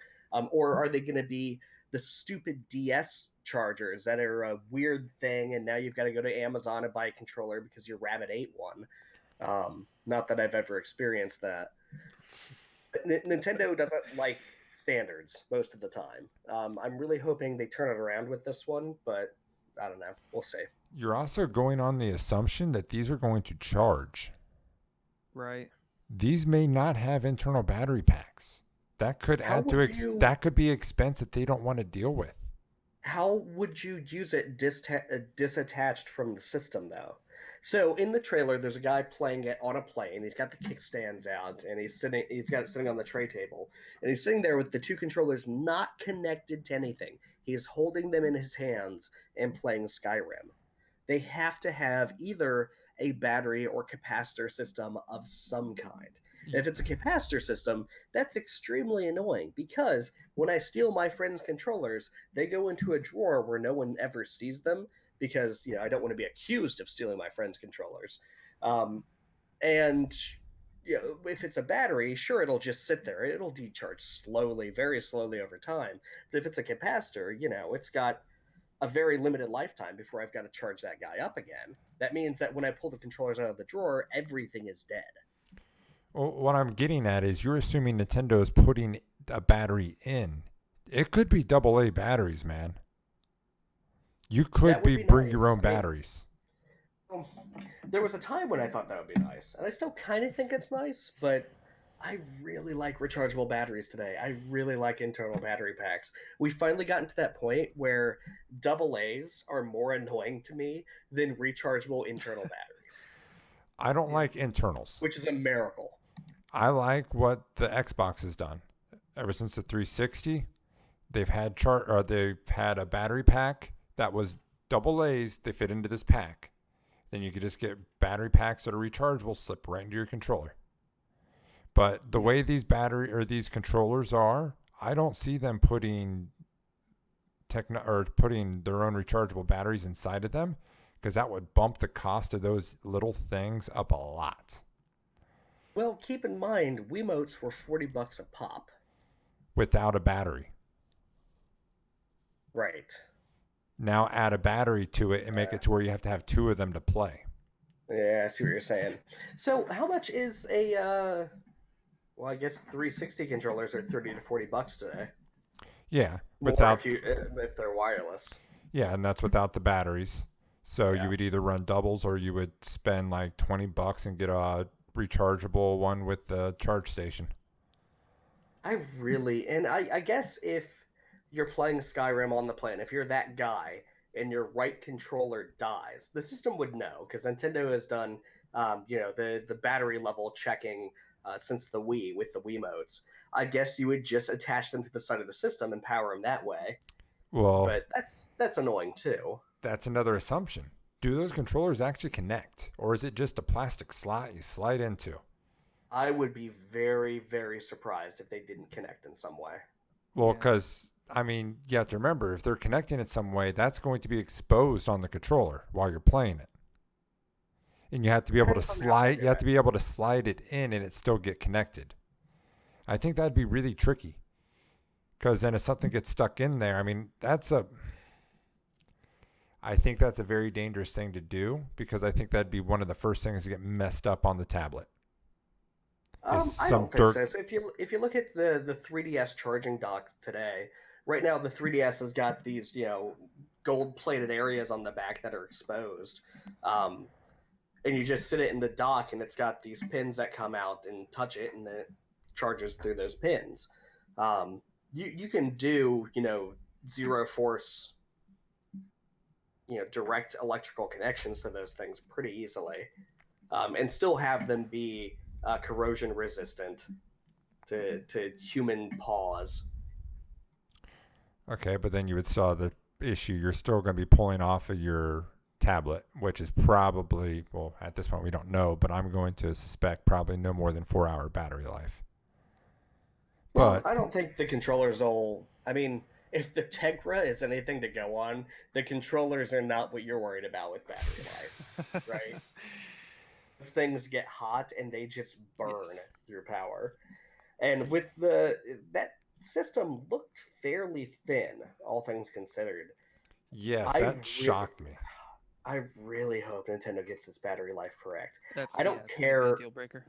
Or are they going to be the stupid DS chargers that are a weird thing, and now you've got to go to Amazon and buy a controller because your Rabbit ate one? Not that I've ever experienced that. Nintendo doesn't like standards most of the time. I'm really hoping they turn it around with this one, but I don't know. We'll see. You're also going on the assumption that these are going to charge. Right. These may not have internal battery packs. That could How add to would you that could be expense that they don't want to deal with. how would you use it disattached from the system though? So in the trailer, there's a guy playing it on a plane. He's got the kickstands out, and He's got it sitting on the tray table, and he's sitting there with the two controllers not connected to anything. He's holding them in his hands and playing Skyrim. They have to have either a battery or capacitor system of some kind. If it's a capacitor system, that's extremely annoying because when I steal my friends' controllers, they go into a drawer where no one ever sees them because I don't want to be accused of stealing my friends' controllers. Um, and if it's a battery, sure, it'll just sit there. It'll decharge slowly, very slowly over time. But if it's a capacitor, it's got a very limited lifetime before I've got to charge that guy up again. That means that when I pull the controllers out of the drawer, everything is dead. Well, what I'm getting at is you're assuming Nintendo is putting a battery in. It could be AA batteries, man. You could That would be bring your nice. own batteries. There was a time when I thought that would be nice, and I still kind of think it's nice, but I really like rechargeable batteries today. I really like internal battery packs. We finally gotten to that point where AA's are more annoying to me than rechargeable internal batteries, I don't like internals. which is a miracle. I like what the Xbox has done. Ever since the 360, they've had they've had a battery pack that was AA's. They fit into this pack. Then you could just get battery packs that are rechargeable, slip right into your controller. But the way these these controllers are, I don't see them putting putting their own rechargeable batteries inside of them, because that would bump the cost of those little things up a lot. Well, keep in mind, Wiimotes were $40 a pop. Without a battery. Right. Now add a battery to it and make it to where you have to have two of them to play. Yeah, I see what you're saying. So, how much is a well, I guess 360 controllers are 30 to $40 today. Yeah, More without if they're wireless. yeah, and that's without the batteries. So Yeah. you would either run doubles or you would spend like $20 and get a rechargeable one with the charge station. I guess if you're playing Skyrim on the plane, if you're that guy and your right controller dies, the system would know because Nintendo has done, the battery level checking since the Wii with the Wiimotes. I guess you would just attach them to the side of the system and power them that way. Well, But that's annoying too. that's another assumption. Do those controllers actually connect, or is it just a plastic slide you slide into? I would be very, very surprised if they didn't connect in some way. Well, Yeah. because I mean, you have to remember, if they're connecting in some way, that's going to be exposed on the controller while you're playing it. And you have to be able to Depends on how they slide. do You have it. to be able to slide it in, and it still get connected. I think that'd be really tricky, because then if something gets stuck in there, I mean, I think that's a very dangerous thing to do, because I think that'd be one of the first things to get messed up on the tablet. I some don't think dirt. so. So if you look at the 3DS charging dock today, right now the 3DS has got these gold plated areas on the back that are exposed, and you just sit it in the dock, and it's got these pins that come out and touch it, and then it charges through those pins. You can do zero force direct electrical connections to those things pretty easily, and still have them be corrosion resistant to human paws. Okay, but then you would saw the issue. You're still going to be pulling off of your tablet, which is probably, well, at this point we don't know, but I'm going to suspect probably no more than 4 hour battery life. Well, But I don't think the controllers will. I mean, if the Tegra is anything to go on, the controllers are not what you're worried about with battery life, right? Those things get hot and they just burn Yes. through power. And with the that system looked fairly thin, all things considered. yes, I that really, shocked me. I really hope Nintendo gets its battery life correct. That's I yeah, don't it's gonna be a care. deal breaker.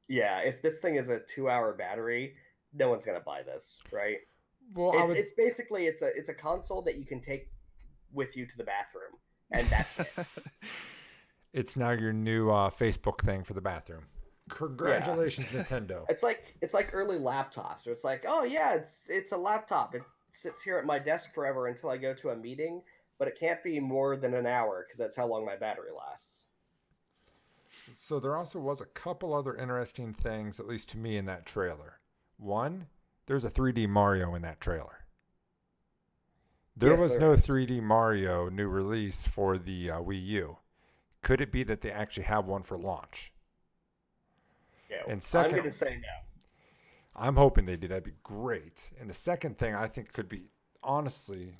Yeah, if this thing is a 2 hour battery, no one's gonna buy this, right? Well, I It's would. it's basically it's a console that you can take with you to the bathroom, and that's it. It's now your new Facebook thing for the bathroom. Yeah, Congratulations, Nintendo. it's like early laptops, where it's like, oh yeah, it's a laptop. It sits here at my desk forever until I go to a meeting, but it can't be more than an hour because that's how long my battery lasts. So there also was a couple other interesting things, at least to me, in that trailer. One, there's a 3D Mario in that trailer. There Yes, was there no is. 3D Mario new release for the Wii U. Could it be that they actually have one for launch? No, And I'm second, gonna say no. I'm hoping they do. That'd be great. And the second thing I think could be honestly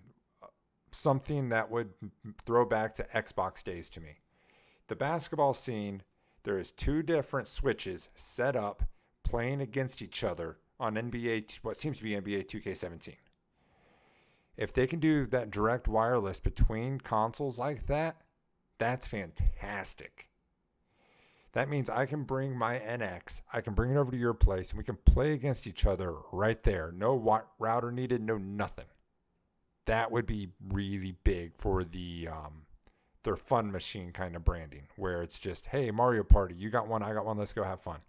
something that would throw back to Xbox days to me. The basketball scene, there is two different switches set up playing against each other on NBA, what seems to be NBA 2K17. If they can do that direct wireless between consoles like that, that's fantastic. That means I can bring my NX, I can bring it over to your place, and we can play against each other right there. No router needed, no nothing. That would be really big for their fun machine kind of branding, where it's just, hey, Mario Party, you got one, I got one, let's go have fun.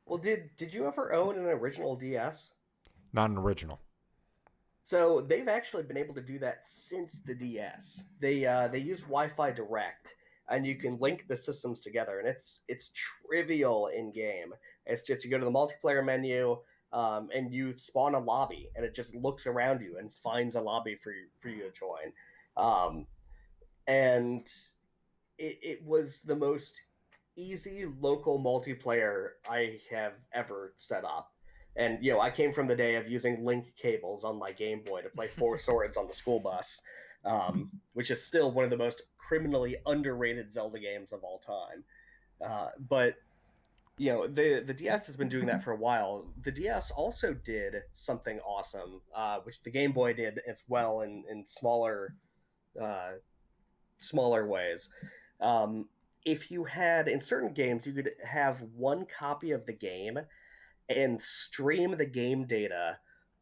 Well, did you ever own an original DS? Not an original. So they've actually been able to do that since the DS. They use Wi-Fi Direct, and you can link the systems together, and it's trivial in game. It's just you go to the multiplayer menu, and you spawn a lobby, and it just looks around you and finds a lobby for you to join. Um, and it was the most easy local multiplayer I have ever set up. And I came from the day of using link cables on my Game Boy to play Four Swords on the school bus, which is still one of the most criminally underrated Zelda games of all time. But the DS has been doing that for a while. The DS also did something awesome, which the Game Boy did as well in uh, smaller ways. Um, if you had in certain games, you could have one copy of the game and stream the game data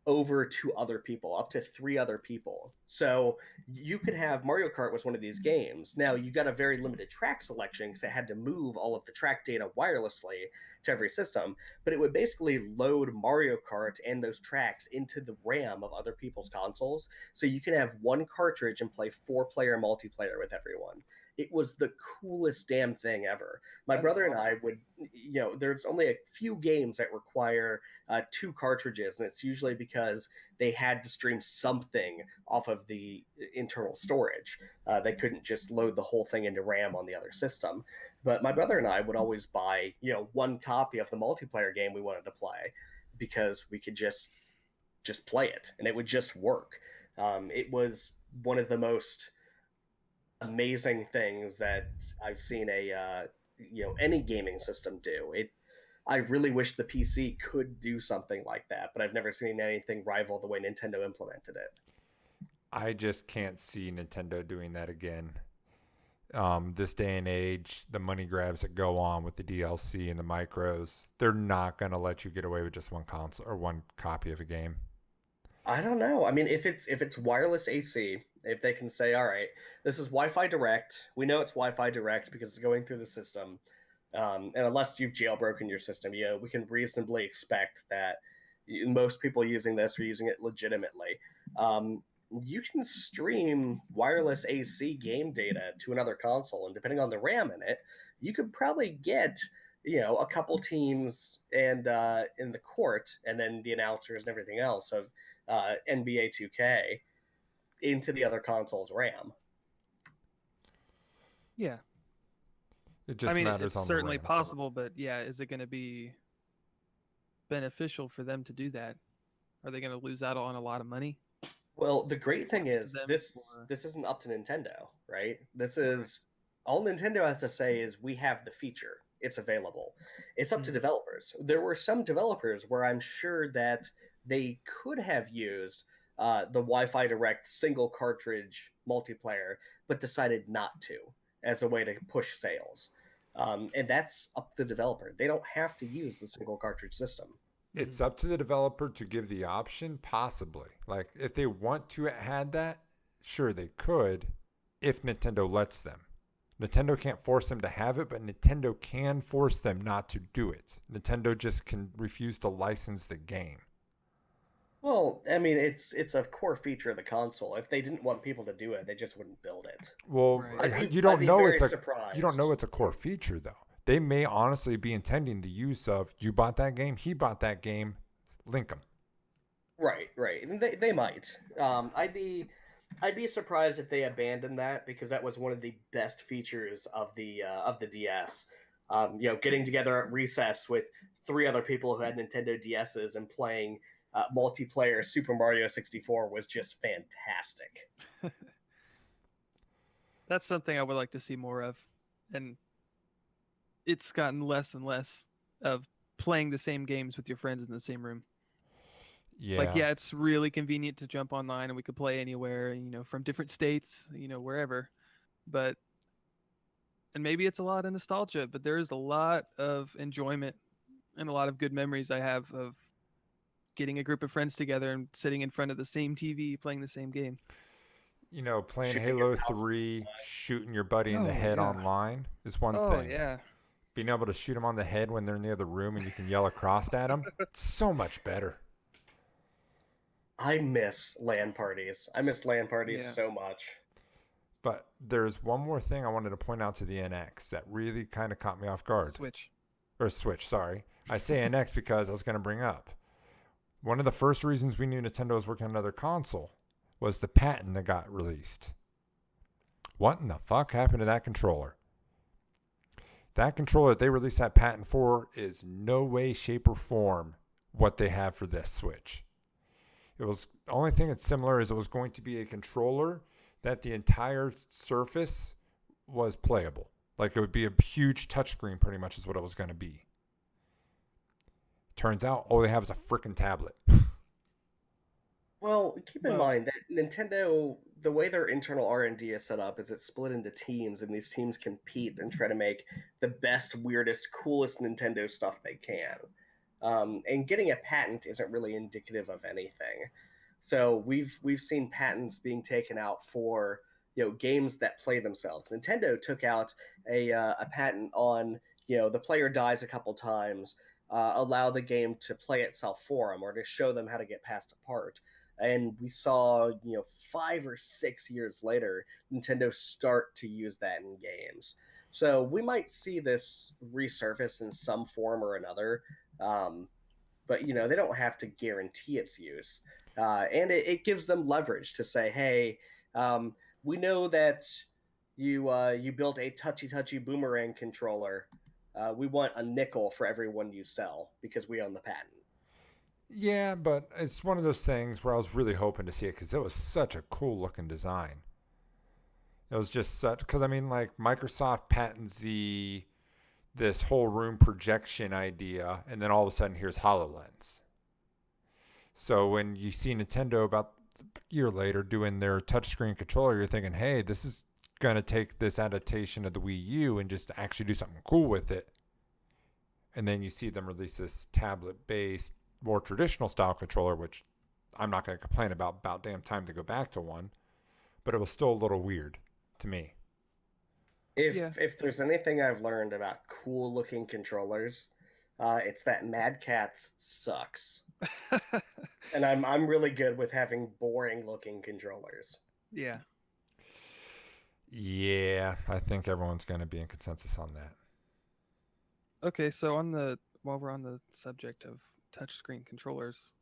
over to other people, up to three other people. So you could have Mario Kart was one of these games. Now you got a very limited track selection because it had to move all of the track data wirelessly to every system, but it would basically load Mario Kart and those tracks into the RAM of other people's consoles. So you can have one cartridge and play 4 player multiplayer with everyone. It was the coolest damn thing ever. My That is brother and I awesome. would, there's only a few games that require two cartridges, and it's usually because they had to stream something off of the internal storage. They couldn't just load the whole thing into RAM on the other system. But my brother and I would always buy, one copy of the multiplayer game we wanted to play because we could just play it and it would just work. It was one of the most amazing things that I've seen any gaming system do. I really wish the PC could do something like that, but I've never seen anything rival the way Nintendo implemented it. I just can't see Nintendo doing that again. This day and age, the money grabs that go on with the DLC and the micros, they're not going to let you get away with just one console or one copy of a game. I don't know. I mean, if it's wireless AC, if they can say, all right, this is Wi-Fi Direct, we know it's Wi-Fi Direct because it's going through the system, and unless you've jailbroken your system, we can reasonably expect that most people using this are using it legitimately. Um, you can stream wireless AC game data to another console, and depending on the RAM in it, you could probably get a couple teams and in the court, and then the announcers and everything else of NBA 2K into the other console's RAM. Yeah. It just matters it's on the certainly RAM. possible, but yeah, is it going to be beneficial for them to do that? Are they going to lose out on a lot of money? Well, the great thing is them this or- this isn't up to Nintendo, right? This is all Nintendo has to say is we have the feature. It's available. It's up to Mhm. developers. There were some developers where I'm sure that they could have used the Wi-Fi Direct single cartridge multiplayer, but decided not to as a way to push sales. And that's up to the developer. They don't have to use the single cartridge system. It's up to the developer to give the option, possibly. Like, if they want to add that, sure, they could if Nintendo lets them. Nintendo can't force them to have it, but Nintendo can force them not to do it. Nintendo just can refuse to license the game. Well, I mean, it's a core feature of the console. If they didn't want people to do it, they just wouldn't build it. Well, Right. you don't I'd be know very it's a surprised. you don't know it's a core feature though. They may honestly be intending the use of you bought that game, he bought that game, link them. Right, right. And they might. I'd be surprised if they abandoned that because that was one of the best features of the DS. Getting together at recess with three other people who had Nintendo DSs and playing multiplayer Super Mario 64 was just fantastic. That's something I would like to see more of. And it's gotten less and less of playing the same games with your friends in the same room. Yeah. Like, yeah, it's really convenient to jump online and we could play anywhere, from different states, wherever. And maybe it's a lot of nostalgia, but there is a lot of enjoyment and a lot of good memories I have of getting a group of friends together and sitting in front of the same TV playing the same game. Playing Shooting Halo your mouse 3, shooting your buddy in the Oh, head yeah. online is one Oh, thing. yeah. Being able to shoot them on the head when they're in the other room and you can yell across at them, it's so much better. I miss LAN parties. I miss LAN parties Yeah. so much. But there's one more thing I wanted to point out to the NX that really kind of caught me off guard. Switch. Or Switch, sorry. I say NX because I was going to bring up one of the first reasons we knew Nintendo was working on another console was the patent that got released. What in the fuck happened to that controller? That controller that they released that patent for is no way, shape, or form what they have for this Switch. It was the only thing that's similar is it was going to be a controller that the entire surface was playable. Like it would be a huge touchscreen, pretty much is what it was going to be. Turns out all they have is a freaking tablet. Well, keep in mind that Nintendo, the way their internal R&D is set up, is it's split into teams, and these teams compete and try to make the best, weirdest, coolest Nintendo stuff they can. And getting a patent isn't really indicative of anything. So we've seen patents being taken out for games that play themselves. Nintendo took out a patent on the player dies a couple times, allow the game to play itself for them or to show them how to get past a part. And we saw 5 or 6 years later Nintendo start to use that in games. So we might see this resurface in some form or another. But they don't have to guarantee its use, and it gives them leverage to say, "Hey, we know that you built a touchy boomerang controller. We want a nickel for every one you sell because we own the patent." Yeah, but it's one of those things where I was really hoping to see it because it was such a cool looking design. It was just such because like Microsoft patents this whole room projection idea, and then all of a sudden here's HoloLens. So when you see Nintendo about a year later doing their touchscreen controller, you're thinking, hey, this is going to take this adaptation of the Wii U and just actually do something cool with it. And then you see them release this tablet-based, more traditional style controller, which I'm not going to complain about damn time to go back to one. But it was still a little weird to me. If there's anything I've learned about cool looking controllers, it's that Mad Catz sucks. And I'm really good with having boring looking controllers. Yeah. Yeah, I think everyone's going to be in consensus on that. Okay, so while we're on the subject of touchscreen controllers,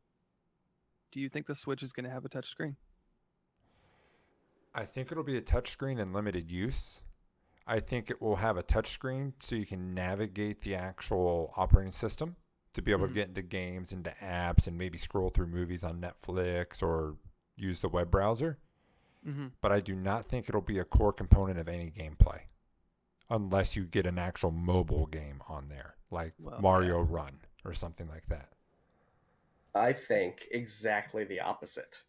do you think the Switch is going to have a touchscreen? I think it'll be a touchscreen in limited use. I think it will have a touchscreen so you can navigate the actual operating system to be able to Mhm. get into games, into apps, and maybe scroll through movies on Netflix or use the web browser. Mm-hmm. But I do not think it'll be a core component of any gameplay unless you get an actual mobile game on there, like Well, yeah. Mario Run or something like that. I think exactly the opposite.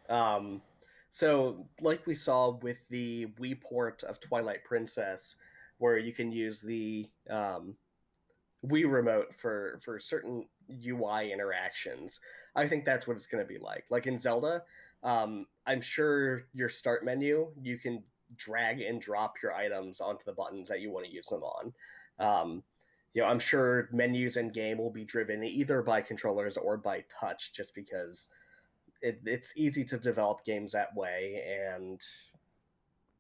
Um, so, like we saw with the Wii port of Twilight Princess, where you can use the Wii remote for certain UI interactions, I think that's what it's going to be like. Like in Zelda, I'm sure your start menu, you can drag and drop your items onto the buttons that you want to use them on. Um, I'm sure menus in game will be driven either by controllers or by touch, just because it's easy to develop games that way, and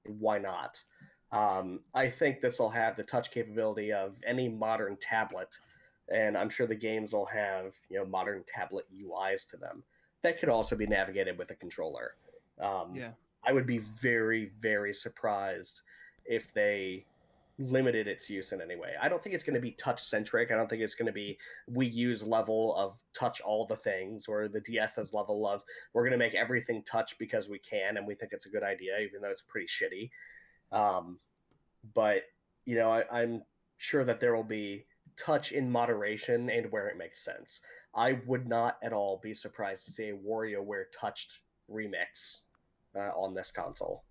why not? I think this will have the touch capability of any modern tablet, and I'm sure the games will have modern tablet UIs to them that could also be navigated with a controller. Um, Yeah. I would be very very surprised if they limited its use in any way. I don't think it's going to be touch centric. I don't think it's going to be Wii U's level of touch all the things, or the DS's level of we're going to make everything touch because we can and we think it's a good idea, even though it's pretty shitty. Um, but I'm sure that there will be touch in moderation and where it makes sense. I would not at all be surprised to see a WarioWare touched remix on this console.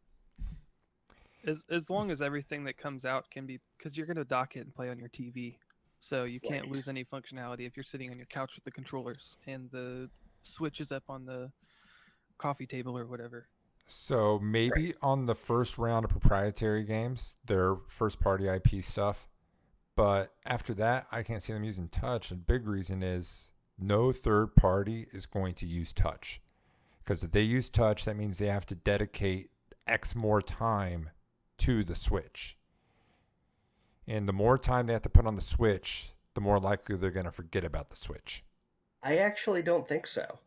As long as everything that comes out can be, because you're going to dock it and play on your TV, so you can't Right. lose any functionality if you're sitting on your couch with the controllers and the Switch is up on the coffee table or whatever. So Right. maybe on the first round of proprietary games, their first party IP stuff. But after that, I can't see them using touch. And big reason is no third party is going to use touch. Because if they use touch, that means they have to dedicate X more time to the Switch. And the more time they have to put on the Switch, the more likely they're going to forget about the Switch. I actually don't think so.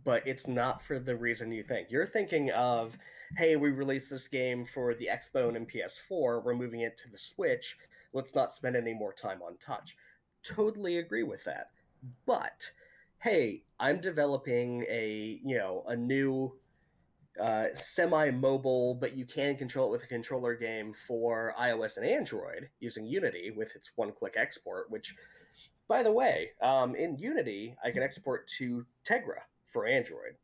But it's not for the reason you think. You're thinking of, hey, we released this game for the Xbone and PS4, we're moving it to the Switch, let's not spend any more time on touch. Totally agree with that. But hey, I'm developing a new semi-mobile, but you can control it with a controller game for iOS and Android using Unity with its one-click export. Which, by the way, in Unity, I can export to Tegra for Android.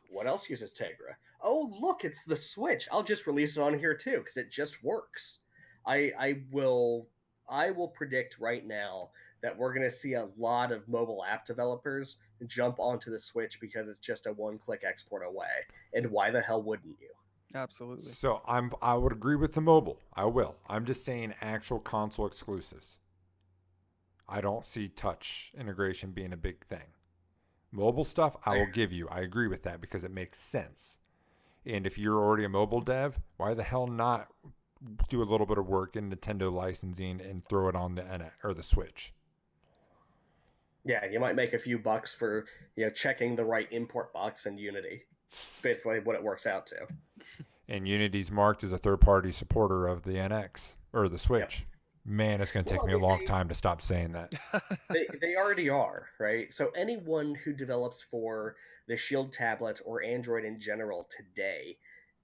What else uses Tegra? Oh, look, it's the Switch. I'll just release it on here too because it just works. I will predict right now that we're going to see a lot of mobile app developers jump onto the Switch because it's just a one-click export away. And why the hell wouldn't you? Absolutely. So I would agree with the mobile. I will. I'm just saying actual console exclusives. I don't see touch integration being a big thing. Mobile stuff, I will give you. I agree with that because it makes sense. And if you're already a mobile dev, why the hell not do a little bit of work in Nintendo licensing and throw it on the NX or the Switch? Yeah, you might make a few bucks for checking the right import box in Unity. It's basically what it works out to. And Unity's marked as a third-party supporter of the NX or the Yep. Switch. Man, it's going to take Well, me a long time to stop saying that. they already are, right? So anyone who develops for the Shield tablet or Android in general today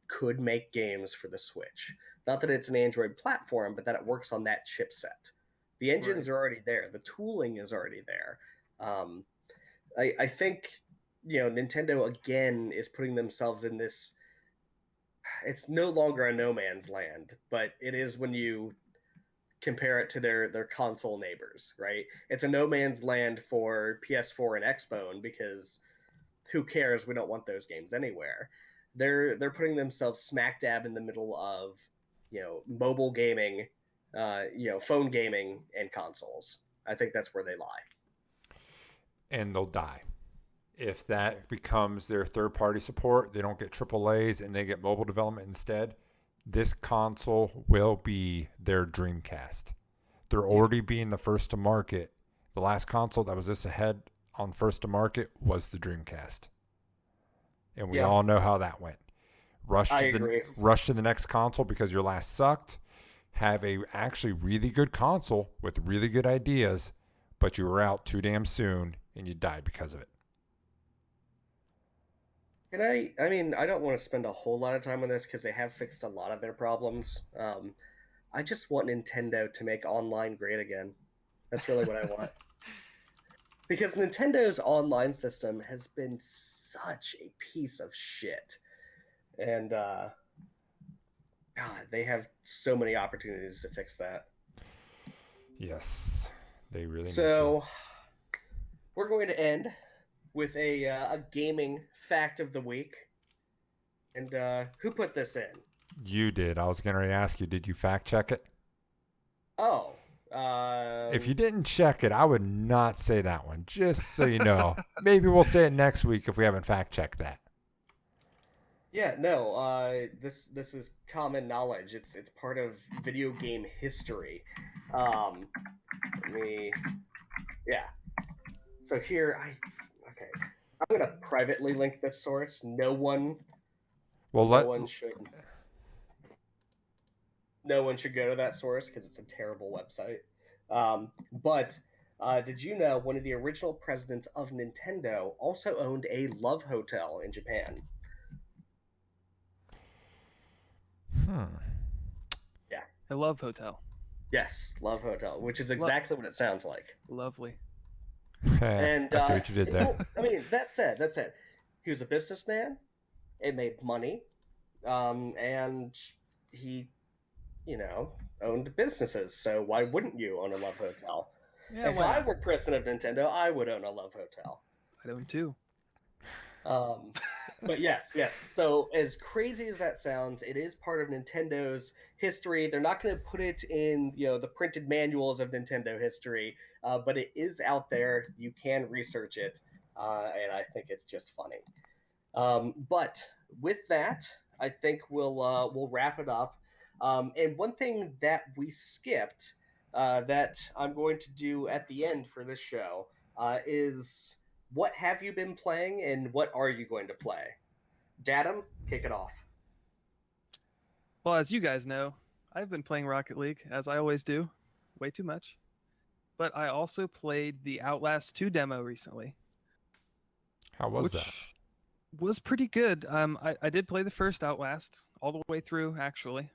could make games for the Switch. Not that it's an Android platform, but that it works on that chipset. The Right. engines are already there. The tooling is already there. Um, I think Nintendo again is putting themselves in this. It's no longer a no man's land, but it is when you compare it to their console neighbors, right? It's a no man's land for PS4 and Xbone because who cares? We don't want those games anywhere. They're putting themselves smack dab in the middle of mobile gaming, phone gaming and consoles. I think that's where they lie. And they'll die. If that becomes their third-party support, they don't get AAAs and they get mobile development instead, this console will be their Dreamcast. they're already being the first to market. The last console that was this ahead on first to market was the Dreamcast. And we all know how that went. Rush to the next console because your last sucked. Have a actually really good console with really good ideas, but you were out too damn soon and you died because of it. And I mean, I don't want to spend a whole lot of time on this because they have fixed a lot of their problems. I just want Nintendo to make online great again. That's really what I want. Because Nintendo's online system has been such a piece of shit. And, God, they have so many opportunities to fix that. Yes, they really need to. So, we're going to end with a gaming fact of the week. And who put this in? You did. I was going to ask you, did you fact check it? Oh. If you didn't check it, I would not say that one, just so you know. Maybe we'll say it next week if we haven't fact checked that. Yeah, no, this is common knowledge. It's part of video game history. Yeah. So here, okay. I'm gonna privately link this source. No one should go to that source because it's a terrible website. But did you know one of the original presidents of Nintendo also owned a Love Hotel in Japan? Yeah. A Love Hotel. Yes, Love Hotel, which is exactly what it sounds like. Lovely. And I see what you did there. Well, I mean, that said, he was a businessman. It made money, and he, owned businesses. So why wouldn't you own a Love Hotel? Yeah, if I were president of Nintendo, I would own a Love Hotel. I'd own too. But yes. So as crazy as that sounds, it is part of Nintendo's history. They're not going to put it in, the printed manuals of Nintendo history, but it is out there. You can research it, and I think it's just funny. But with that, I think we'll wrap it up. And one thing that we skipped that I'm going to do at the end for this show is what have you been playing and what are you going to play? Datum, kick it off. Well, as you guys know, I've been playing Rocket League, as I always do. Way too much. But I also played the Outlast 2 demo recently. How was that? Was pretty good. I did play the first Outlast all the way through, actually.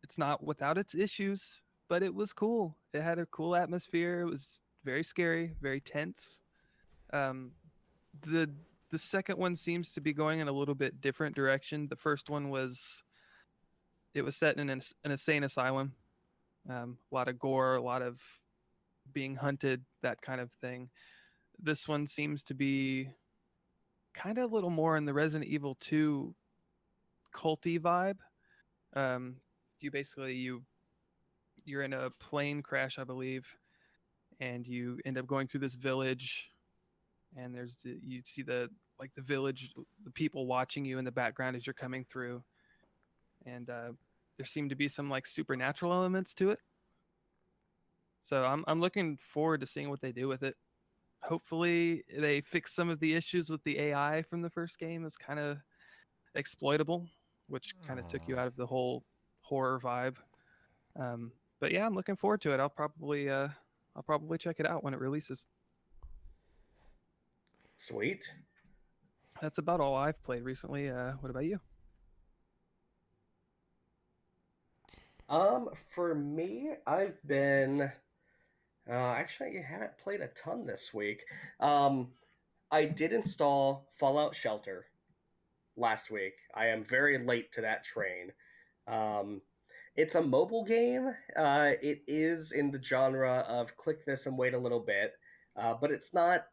It's not without its issues, but it was cool. It had a cool atmosphere. It was very scary, very tense. The second one seems to be going in a little bit different direction. The first one was set in an insane asylum. A lot of gore, a lot of being hunted, that kind of thing. This one seems to be kind of a little more in the Resident Evil 2 culty vibe. You're in a plane crash, I believe, and you end up going through this village, and you see the village, the people watching you in the background as you're coming through, and there seem to be some supernatural elements to it. So I'm looking forward to seeing what they do with it. Hopefully they fix some of the issues with the AI from the first game. Is kind of exploitable, which kind of took you out of the whole horror vibe. But yeah, I'm looking forward to it. I'll probably check it out when it releases. Sweet. That's about all I've played recently. What about you? For me, I've been actually I haven't played a ton this week. I did install Fallout Shelter last week. I am very late to that train. It's a mobile game. It is in the genre of click this and wait a little bit, but it's not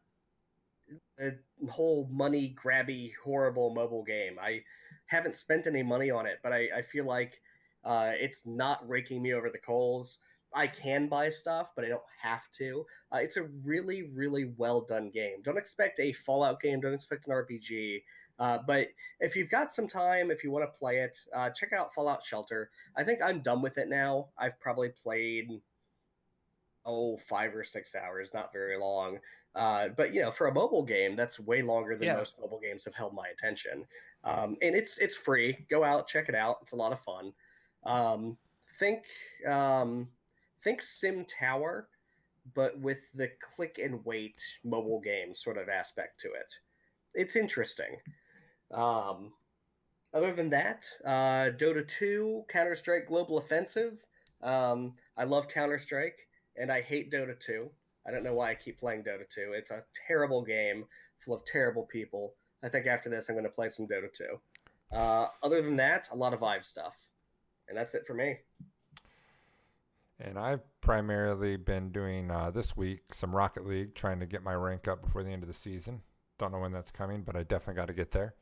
a whole money grabby, horrible mobile game. I haven't spent any money on it, but I feel like it's not raking me over the coals. I can buy stuff, but I don't have to. It's a really, really well done game. Don't expect a Fallout game. Don't expect an RPG. But if you've got some time, if you want to play it, check out Fallout Shelter. I think I'm done with it now. I've probably played 5 or 6 hours, not very long. But for a mobile game, that's way longer than Yeah. most mobile games have held my attention. And it's free. Go out, check it out. It's a lot of fun. Um, think um, think Sim Tower, but with the click and wait mobile game sort of aspect to it. It's interesting. Um, Other than that, Dota 2, Counter Strike Global Offensive. I love Counter Strike, and I hate Dota 2. I don't know why I keep playing Dota 2. It's a terrible game full of terrible people. I think after this, I'm going to play some Dota 2. Other than that, a lot of Vive stuff. And that's it for me. And I've primarily been doing this week some Rocket League, trying to get my rank up before the end of the season. Don't know when that's coming, but I definitely got to get there.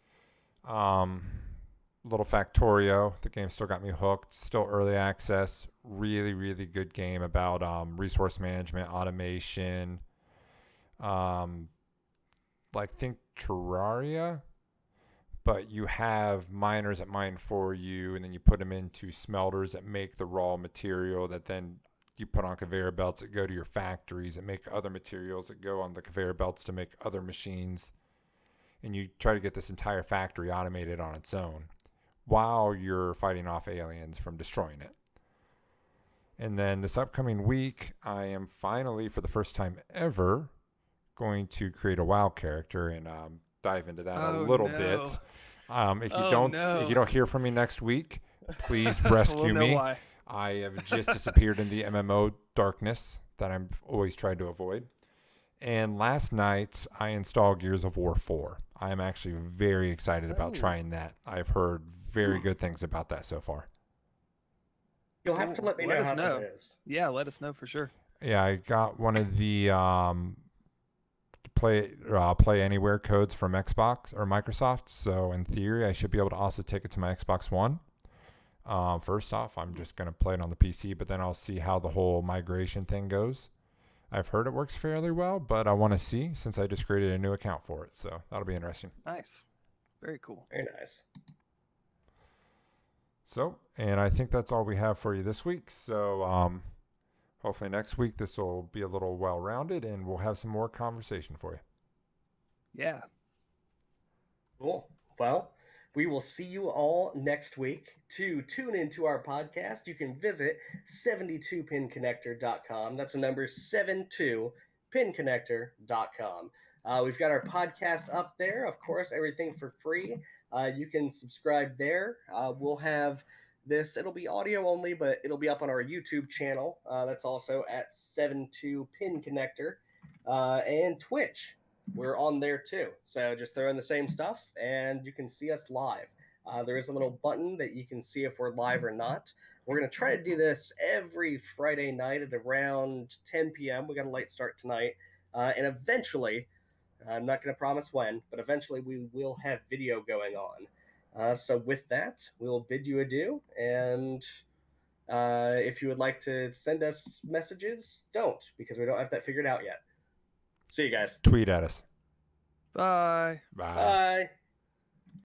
Little Factorio, the game still got me hooked. Still early access. Really, really good game about resource management, automation. Think Terraria, but you have miners that mine for you, and then you put them into smelters that make the raw material that then you put on conveyor belts that go to your factories and make other materials that go on the conveyor belts to make other machines. And you try to get this entire factory automated on its own while you're fighting off aliens from destroying it. And then this upcoming week, I am finally, for the first time ever, going to create a WoW character and dive into that a little bit. If you don't hear from me next week, please rescue me. Why. I have just disappeared in the MMO darkness that I'm always trying to avoid. And last night, I installed Gears of War 4. I'm actually very excited about trying that. I've heard very good things about that so far. You'll have to let me know how that is. Yeah, let us know for sure. Yeah, I got one of the play anywhere codes from Xbox or Microsoft. So in theory, I should be able to also take it to my Xbox One. First off, I'm just going to play it on the PC, but then I'll see how the whole migration thing goes. I've heard it works fairly well, but I want to see since I just created a new account for it. So that'll be interesting. Nice. Very cool. Very nice. So, and I think that's all we have for you this week. So hopefully next week this will be a little well-rounded and we'll have some more conversation for you. Yeah. Cool. Well, we will see you all next week. To tune into our podcast, you can visit 72pinconnector.com. That's the number 72pinconnector.com. We've got our podcast up there. Of course, everything for free. You can subscribe there. We'll have this. It'll be audio only, but it'll be up on our YouTube channel. That's also at 72pinconnector. And Twitch. We're on there too. So just throw in the same stuff and you can see us live. There is a little button that you can see if we're live or not. We're going to try to do this every Friday night at around 10 p.m. We got a late start tonight. And eventually, I'm not going to promise when, but eventually we will have video going on. So with that, we'll bid you adieu. And if you would like to send us messages, don't, because we don't have that figured out yet. See you guys. Tweet at us. Bye. Bye. Bye.